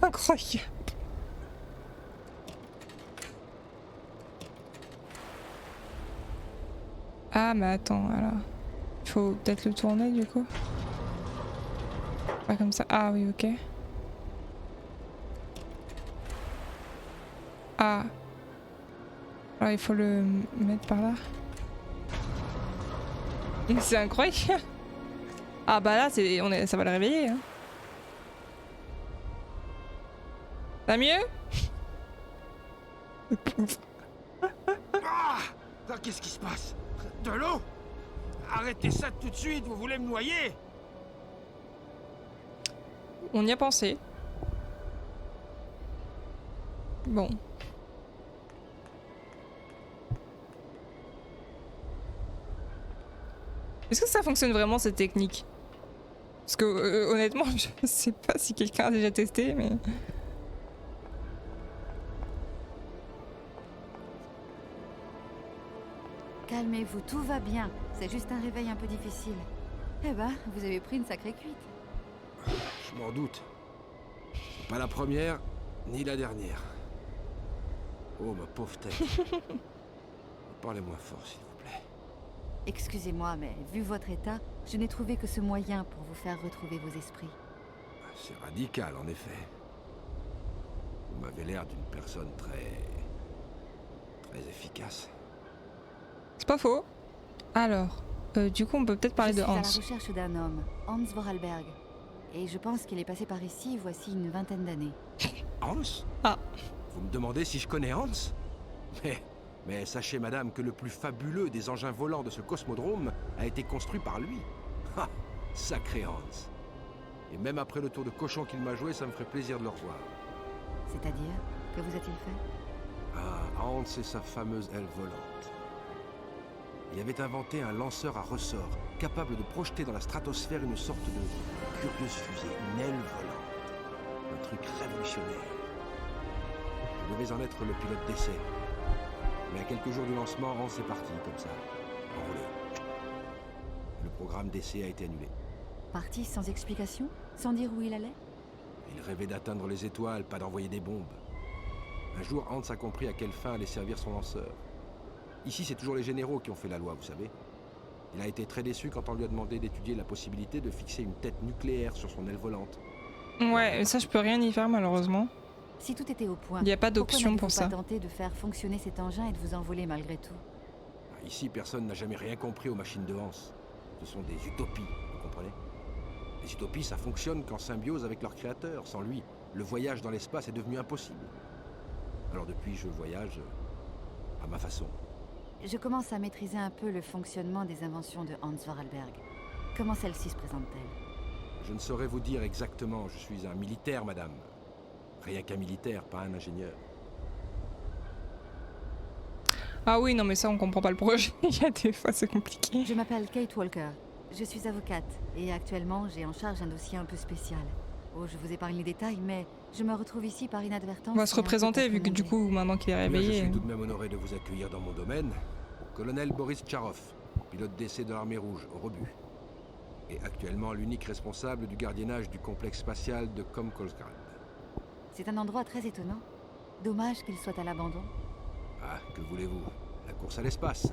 Incroyable. Ah, mais attends, alors. Il faut peut-être le tourner du coup. Pas comme ça. Ah oui, ok. Ah. Alors il faut le mettre par là. C'est incroyable. Ah bah là, ça va le réveiller. Hein. Ça va mieux? Ah! Qu'est-ce qui se passe? De l'eau? Arrêtez ça tout de suite, vous voulez me noyer? On y a pensé. Bon. Est-ce que ça fonctionne vraiment cette technique? Parce que honnêtement, je sais pas si quelqu'un a déjà testé, mais... Calmez-vous, tout va bien. C'est juste un réveil un peu difficile. Eh ben, vous avez pris une sacrée cuite. Je m'en doute. Pas la première, ni la dernière. Oh, ma pauvre tête. Parlez-moi fort, s'il vous plaît. Excusez-moi, mais vu votre état, je n'ai trouvé que ce moyen pour vous faire retrouver vos esprits. C'est radical, en effet. Vous m'avez l'air d'une personne très efficace. C'est pas faux. Alors, du coup, on peut peut-être parler de Hans. Je suis à la recherche d'un homme, Hans Vorarlberg. Et je pense qu'il est passé par ici voici une vingtaine d'années. Hans? Ah. Vous me demandez si je connais Hans? Mais sachez, madame, que le plus fabuleux des engins volants de ce cosmodrome a été construit par lui. Ah, sacré Hans. Et même après le tour de cochon qu'il m'a joué, ça me ferait plaisir de le revoir. C'est-à-dire? Que vous a-t-il fait? Ah, Hans et sa fameuse aile volante. Il avait inventé un lanceur à ressort, capable de projeter dans la stratosphère une sorte de curieuse fusée, une aile volante. Un truc révolutionnaire. Je devais en être le pilote d'essai. Mais à quelques jours du lancement, Hans est parti, comme ça, envolé. Le programme d'essai a été annulé. Parti sans explication? Sans dire où il allait? Il rêvait d'atteindre les étoiles, pas d'envoyer des bombes. Un jour, Hans a compris à quelle fin allait servir son lanceur. Ici, c'est toujours les généraux qui ont fait la loi, vous savez. Il a été très déçu quand on lui a demandé d'étudier la possibilité de fixer une tête nucléaire sur son aile volante. Ouais, ça je peux rien y faire malheureusement. Si tout était au point, il n'y a pas d'option pour ça. Pourquoi n'avez-vous pas tenté de faire fonctionner cet engin et de vous envoler malgré tout? Ici, personne n'a jamais rien compris aux machines de Hans. Ce sont des utopies, vous comprenez? Les utopies, ça fonctionne qu'en symbiose avec leur créateur. Sans lui, le voyage dans l'espace est devenu impossible. Alors depuis, je voyage à ma façon. Je commence à maîtriser un peu le fonctionnement des inventions de Hans Vorarlberg. Comment celle-ci se présente-t-elle? Je ne saurais vous dire exactement. Je suis un militaire, madame. Rien qu'un militaire, pas un ingénieur. Ah oui, non mais ça on comprend pas le projet. Il y a des fois c'est compliqué. Je m'appelle Kate Walker. Je suis avocate et actuellement j'ai en charge un dossier un peu spécial. Oh, je vous épargne les détails, mais Je me retrouve ici par inadvertance. On va se représenter vu que du coup, maintenant qu'il est Eh bien, je réveillé... suis tout de même honoré de vous accueillir dans mon domaine. Colonel Boris Tcharov, pilote d'essai de l'armée rouge, au rebut. Et actuellement l'unique responsable du gardiennage du complexe spatial de Komkolsgrad. C'est un endroit très étonnant. Dommage qu'il soit à l'abandon. Ah, que voulez-vous? La course à l'espace.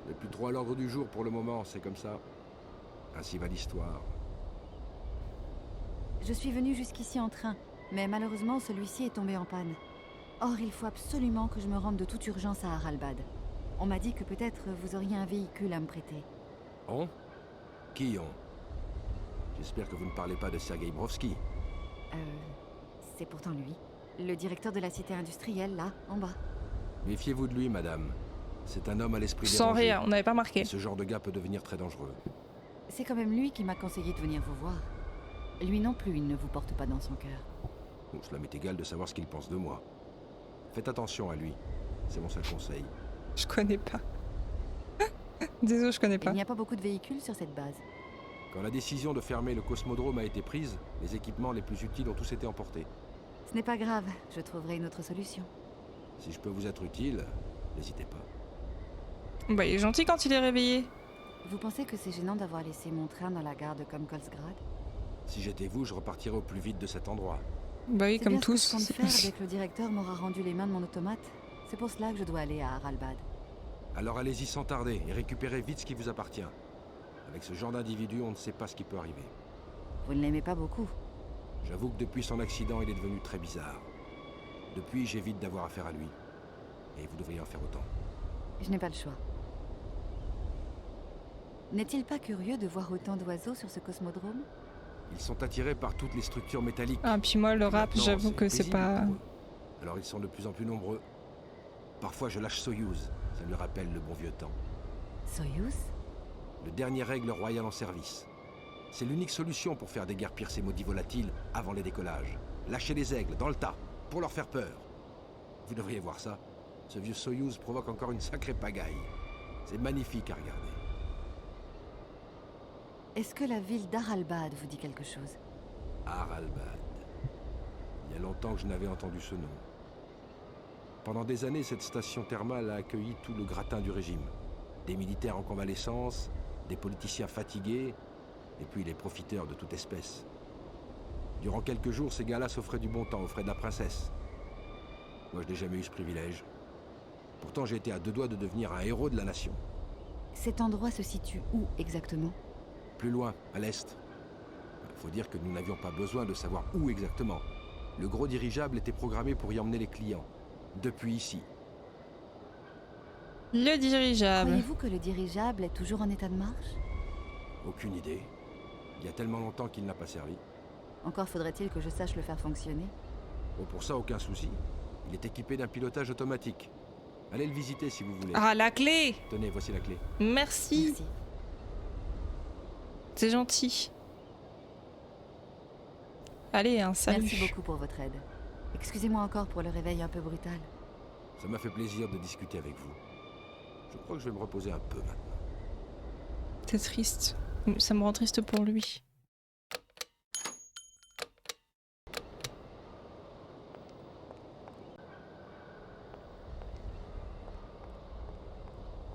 Le plus trop à l'ordre du jour pour le moment, c'est comme ça. Ainsi va l'histoire. Je suis venu jusqu'ici en train, mais malheureusement celui-ci est tombé en panne. Or, il faut absolument que je me rende de toute urgence à Haralbad. On m'a dit que peut-être vous auriez un véhicule à me prêter. On? Qui on? J'espère que vous ne parlez pas de Sergei Brovski. C'est pourtant lui. Le directeur de la cité industrielle, là, en bas. Méfiez-vous de lui, madame. C'est un homme à l'esprit Sans dérangé. rire, on n'avait pas marqué. Et ce genre de gars peut devenir très dangereux. C'est quand même lui qui m'a conseillé de venir vous voir. Lui non plus, il ne vous porte pas dans son cœur. Bon, cela m'est égal de savoir ce qu'il pense de moi. Faites attention à lui. C'est mon seul conseil. Je connais pas. Désolé, je connais Il pas. n'y a pas beaucoup de véhicules sur cette base. Quand la décision de fermer le cosmodrome a été prise, les équipements les plus utiles ont tous été emportés. Ce n'est pas grave, je trouverai une autre solution. Si je peux vous être utile, n'hésitez pas. Bah, il est gentil quand il est réveillé. Vous pensez que c'est gênant d'avoir laissé mon train dans la gare de Komkolsgrad? Si j'étais vous, je repartirais au plus vite de cet endroit. Bah oui, C'est comme bien tous. ce que je compte faire dès que le directeur m'aura rendu les mains de mon automate. C'est pour cela que je dois aller à Haralbad. Alors allez-y sans tarder et récupérez vite ce qui vous appartient. Avec ce genre d'individu, on ne sait pas ce qui peut arriver. Vous ne l'aimez pas beaucoup. J'avoue que depuis son accident, il est devenu très bizarre. Depuis, j'évite d'avoir affaire à lui. Et vous devriez en faire autant. Je n'ai pas le choix. N'est-il pas curieux de voir autant d'oiseaux sur ce cosmodrome? Ils sont attirés par toutes les structures métalliques. Ah, puis moi, le Et rap, maintenant, j'avoue que c'est paisible pas... pour eux. Alors ils sont de plus en plus nombreux. Parfois, je lâche Soyouz. Ça me rappelle le bon vieux temps. Soyouz? Le dernier règle royale en service. C'est l'unique solution pour faire déguerpir ces maudits volatiles avant les décollages. Lâcher les aigles dans le tas, pour leur faire peur. Vous devriez voir ça. Ce vieux Soyouz provoque encore une sacrée pagaille. C'est magnifique à regarder. Est-ce que la ville d'Haralbad vous dit quelque chose? Haralbad. Il y a longtemps que je n'avais entendu ce nom. Pendant des années, cette station thermale a accueilli tout le gratin du régime. Des militaires en convalescence, des politiciens fatigués, et puis les profiteurs de toute espèce. Durant quelques jours, ces gars-là s'offraient du bon temps aux frais de la princesse. Moi, je n'ai jamais eu ce privilège. Pourtant, j'ai été à deux doigts de devenir un héros de la nation. Cet endroit se situe où exactement? Plus loin, à l'est. Faut dire que nous n'avions pas besoin de savoir où exactement. Le gros dirigeable était programmé pour y emmener les clients. Depuis ici. Le dirigeable. Croyez-vous que le dirigeable est toujours en état de marche? Aucune idée. Il y a tellement longtemps qu'il n'a pas servi. Encore faudrait-il que je sache le faire fonctionner. Bon, pour ça, aucun souci. Il est équipé d'un pilotage automatique. Allez le visiter si vous voulez. Ah, la clé! Tenez, voici la clé. Merci. Merci. C'est gentil. Allez, un salut. Merci beaucoup pour votre aide. Excusez-moi encore pour le réveil un peu brutal. Ça m'a fait plaisir de discuter avec vous. Je crois que je vais me reposer un peu maintenant. C'est triste. Ça me rend triste pour lui.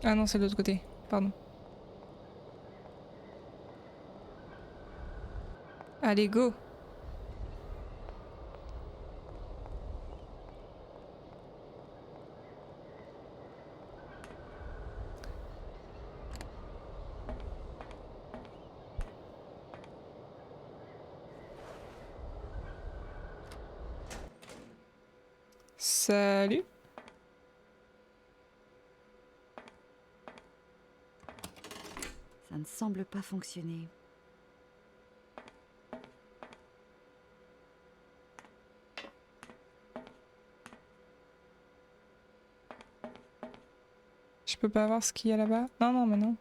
Ah non, c'est de l'autre côté. Pardon. Allez, go! Salut! Ça ne semble pas fonctionner. Je peux pas voir ce qu'il y a là-bas? Non, non, mais non.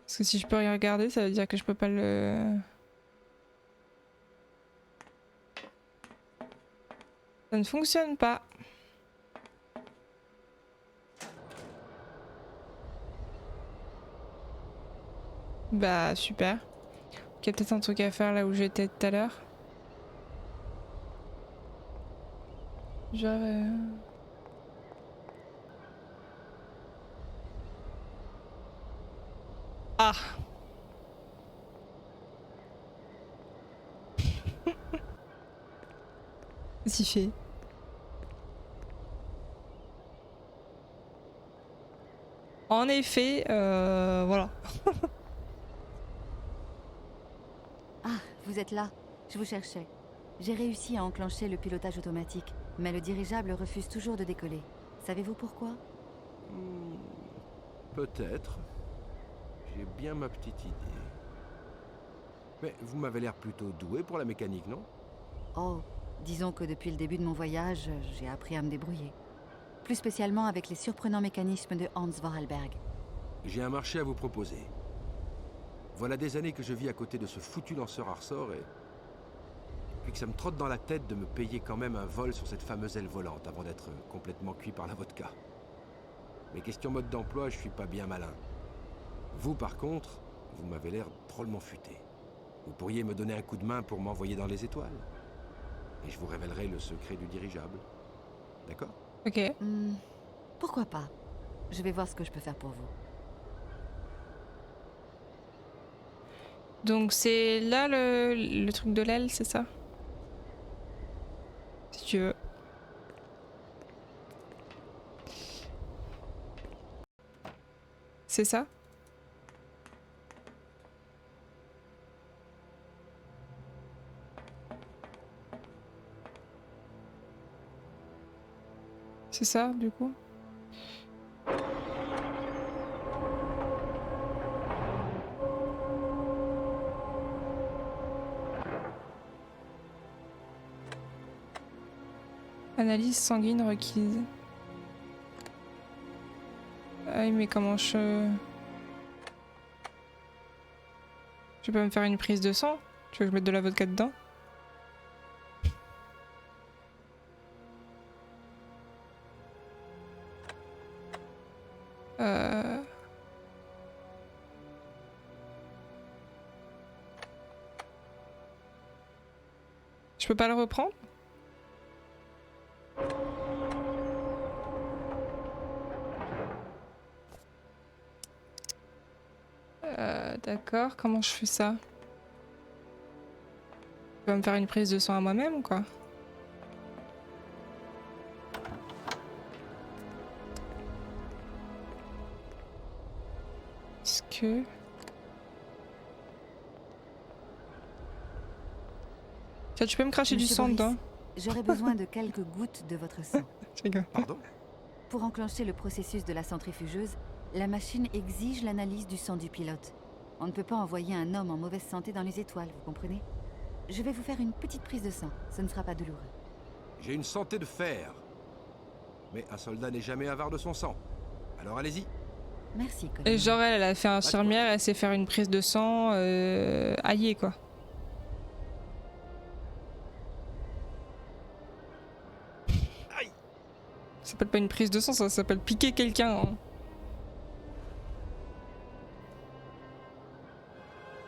Parce que si je peux rien regarder, ça veut dire que je peux pas le... Ça ne fonctionne pas. Bah super. Il y a peut-être un truc à faire là où j'étais tout à l'heure. Genre... Ah. Si fait. En effet, voilà. Ah, vous êtes là. Je vous cherchais. J'ai réussi à enclencher le pilotage automatique, mais le dirigeable refuse toujours de décoller. Savez-vous pourquoi? Peut-être. J'ai bien ma petite idée. Mais vous m'avez l'air plutôt doué pour la mécanique, non? Oh, disons que depuis le début de mon voyage, j'ai appris à me débrouiller. Plus spécialement avec les surprenants mécanismes de Hans Vorarlberg. J'ai un marché à vous proposer. Voilà des années que je vis à côté de ce foutu lanceur à ressort et... puis que ça me trotte dans la tête de me payer quand même un vol sur cette fameuse aile volante avant d'être complètement cuit par la vodka. Mais question mode d'emploi, je suis pas bien malin. Vous, par contre, vous m'avez l'air drôlement futé. Vous pourriez me donner un coup de main pour m'envoyer dans les étoiles. Et je vous révélerai le secret du dirigeable. D'accord? Ok. Pourquoi pas? Je vais voir ce que je peux faire pour vous. Donc c'est là le truc de l'aile, c'est ça? Si tu veux. C'est ça? C'est ça, du coup? Analyse sanguine requise. Ah oui, mais comment je... Je peux me faire une prise de sang? Tu veux que je mette de la vodka dedans? Je peux pas le reprendre? D'accord, comment je fais ça? Je peux me faire une prise de sang à moi-même ou quoi? Est-ce que... Tiens, tu peux me cracher du Monsieur sang Boris, dedans? J'aurais besoin de quelques gouttes de votre sang. Je rigole. Pardon? Pour enclencher le processus de la centrifugeuse, la machine exige l'analyse du sang du pilote. On ne peut pas envoyer un homme en mauvaise santé dans les étoiles, vous comprenez? Je vais vous faire une petite prise de sang, ce ne sera pas douloureux. J'ai une santé de fer. Mais un soldat n'est jamais avare de son sang. Alors allez-y. Merci, colonel. Et genre elle a fait infirmière, elle sait faire une prise de sang aillée quoi. Aïe. Ça s'appelle pas une prise de sang, ça s'appelle piquer quelqu'un. Hein.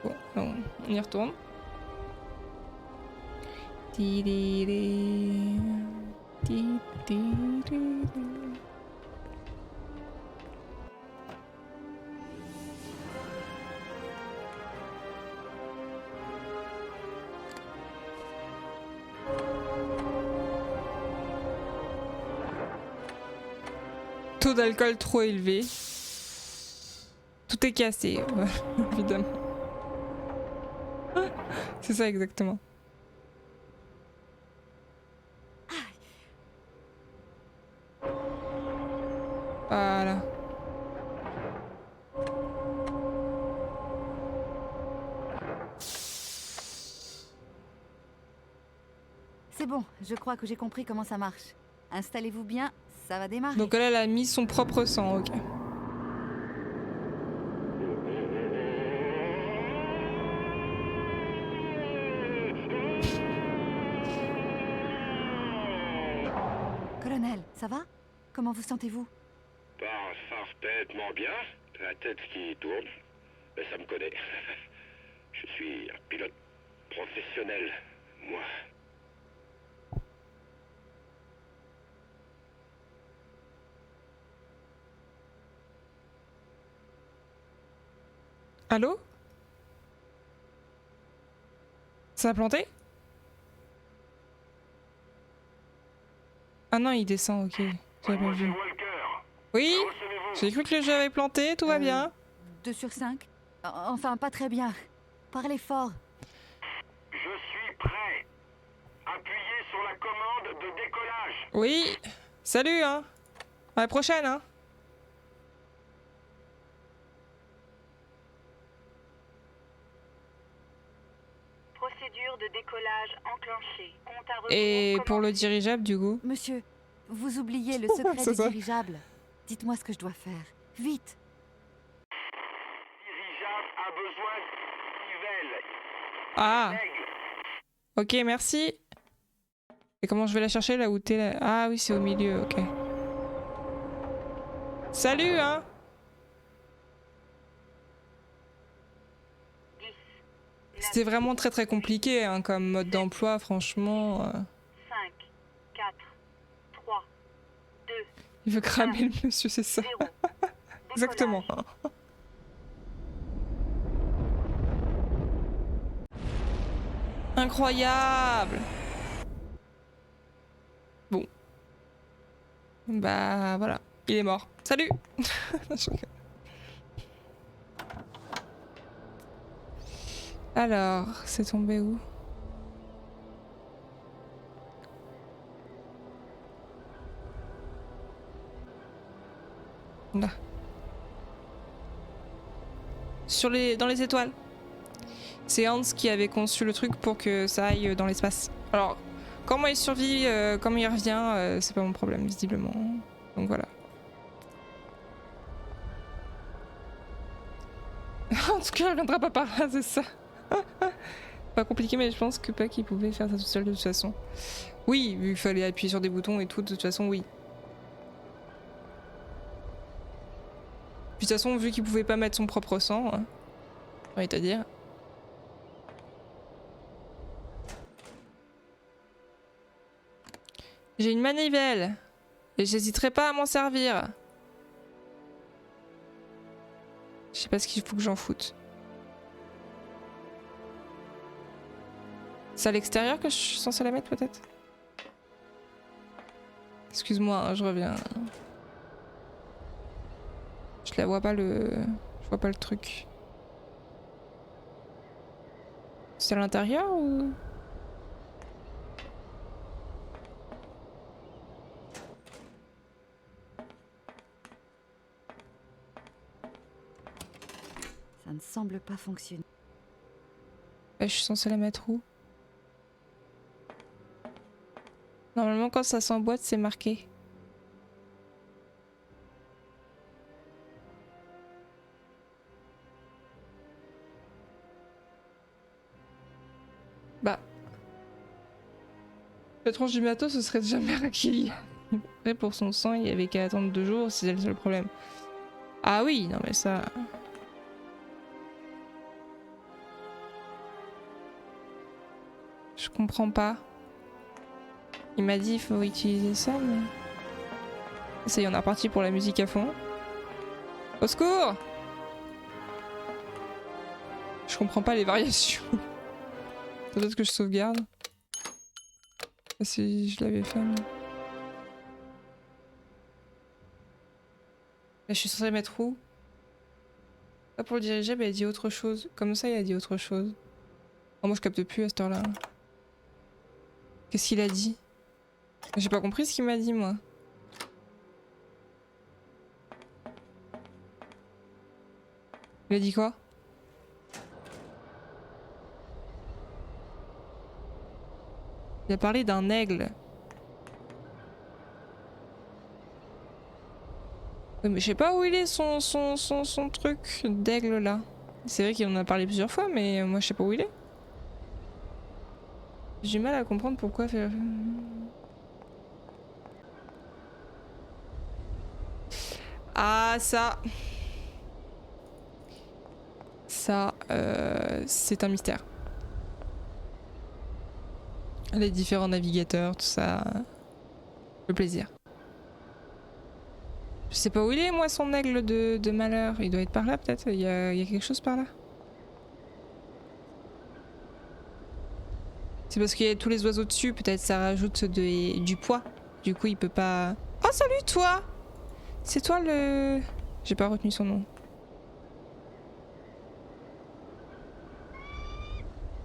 Bon, non, on y retourne. Taux d'alcool trop élevé. Tout est cassé, évidemment. C'est ça exactement. Voilà. C'est bon, je crois que j'ai compris comment ça marche. Installez-vous bien, ça va démarrer. Donc là, elle a mis son propre sang, ok. Colonel, ça va? Comment vous sentez-vous? Parfaitement bien. La tête qui tourne. Ça me connaît. Je suis un pilote professionnel, moi. Allô? Ça a planté? Ah non, il descend, ok. J'avais pas vu. Oui? J'ai cru que le jeu avait planté, tout va bien. 2 sur 5? Enfin, pas très bien. Parlez fort. Je suis prêt. Appuyez sur la commande de décollage. Oui. Salut, hein. À la prochaine, hein. Procédure de décollage enclenchée. Compte à rebours Et pour le commencé. dirigeable, du coup? Monsieur, vous oubliez le secret C'est du ça. dirigeable. Dites-moi ce que je dois faire. Vite. Dirigeable a besoin de nivelles. Ah. Aigle. Ok, merci. Et comment je vais la chercher là où t'es là? Ah oui, c'est au milieu, ok. Salut, hein. 10, C'était vraiment très compliqué hein, comme mode d'emploi, franchement. 5, 4, 3, 2, Il veut cramer le monsieur, c'est ça. 0. Exactement. Incroyable. Bon. Bah voilà, il est mort. Salut. Alors, c'est tombé où? Là. Dans les étoiles. C'est Hans qui avait conçu le truc pour que ça aille dans l'espace. Alors, comment il survit, comment il revient, c'est pas mon problème, visiblement. Donc voilà. En tout cas, il reviendra pas par là, c'est ça. Pas compliqué, mais je pense que pas qu'il pouvait faire ça tout seul de toute façon. Oui, il fallait appuyer sur des boutons et tout, de toute façon, oui. Puis de toute façon, vu qu'il pouvait pas mettre son propre sang, hein, j'ai envie de te dire. J'ai une manivelle et j'hésiterai pas à m'en servir. Je sais pas ce qu'il faut que j'en foute. C'est à l'extérieur que je suis censée la mettre peut-être? Excuse-moi, hein, je reviens. Je la vois pas le... Je vois pas le truc. C'est à l'intérieur ou... Ça ne semble pas fonctionner. Je suis censée la mettre où? Normalement quand ça s'emboîte c'est marqué. Bah... La tranche du matos ce serait jamais requis. Après pour son sang il y avait qu'à attendre 2 jours, c'est le seul problème. Ah oui, non mais ça... Je comprends pas. Il m'a dit il faut utiliser ça, mais... Ça y est, on est reparti pour la musique à fond. Au secours! Je comprends pas les variations. Peut-être que je sauvegarde. Si je l'avais fait. Mais... Là, je suis censée mettre où? Là, pour le diriger, bah, il a dit autre chose. Comme ça, il a dit autre chose. Oh, moi, je capte plus à cette heure-là. Qu'est-ce qu'il a dit? J'ai pas compris ce qu'il m'a dit, moi. Il a dit quoi? Il a parlé d'un aigle. Oui, mais je sais pas où il est son truc d'aigle là. C'est vrai qu'il en a parlé plusieurs fois, mais moi je sais pas où il est. J'ai du mal à comprendre pourquoi faire... Ah ça... ça, c'est un mystère. Les différents navigateurs, tout ça. Le plaisir. Je sais pas où il est, moi, son aigle de malheur. Il doit être par là, peut-être. Il y a quelque chose par là. C'est parce qu'il y a tous les oiseaux dessus, peut-être ça rajoute du poids. Du coup, il peut pas... Oh, salut, toi! C'est toi le... J'ai pas retenu son nom.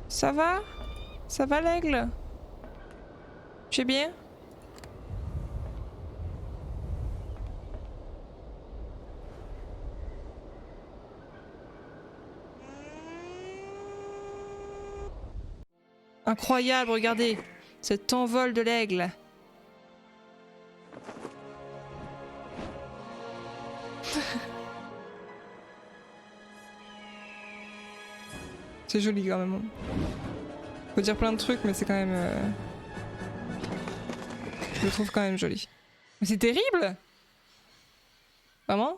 Ça va? Ça va, l'aigle? Tu es bien? Incroyable, regardez! Cet envol de l'aigle! C'est joli quand même. Faut dire plein de trucs, mais c'est quand même... Je le trouve quand même joli. Mais c'est terrible! Vraiment?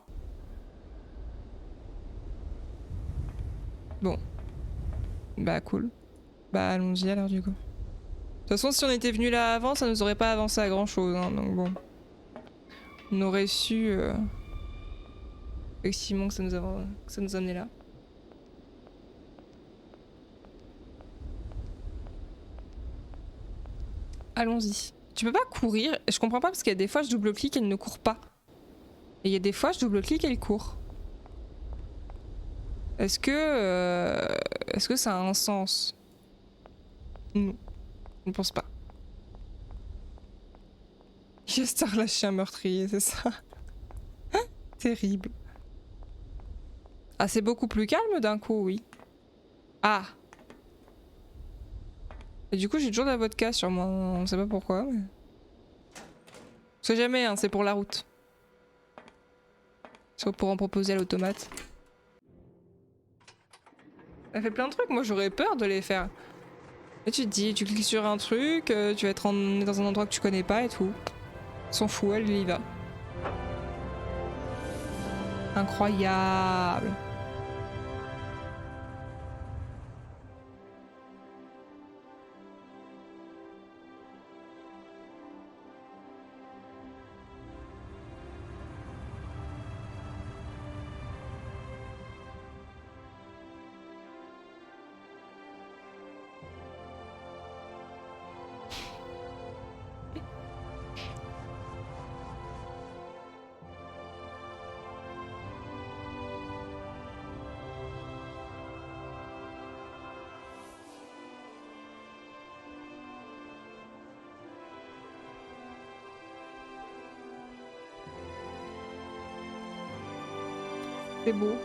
Bon. Bah cool. Bah allons-y alors du coup. De toute façon, si on était venu là avant, ça nous aurait pas avancé à grand chose, hein, donc bon. On aurait su... effectivement que ça nous amenait là. Allons-y. Tu peux pas courir. Je comprends pas parce qu'il y a des fois je double-clique et elle ne court pas. Et il y a des fois je double-clique et elle court. Est-ce que ça a un sens? Non. Je ne pense pas. Juste à relâcher un meurtrier, c'est ça? Terrible. Ah, c'est beaucoup plus calme d'un coup, oui. Ah! Et du coup, j'ai toujours de la vodka sur moi. On sait pas pourquoi, mais... On sait jamais, hein, c'est pour la route. C'est pour en proposer à l'automate. Elle fait plein de trucs, moi j'aurais peur de les faire. Et tu te dis, tu cliques sur un truc, tu vas être dans un endroit que tu connais pas et tout. S'en fout, elle y va. Incroyable. C'est beau.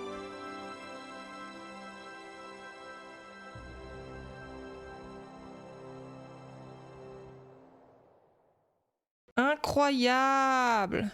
Incroyable!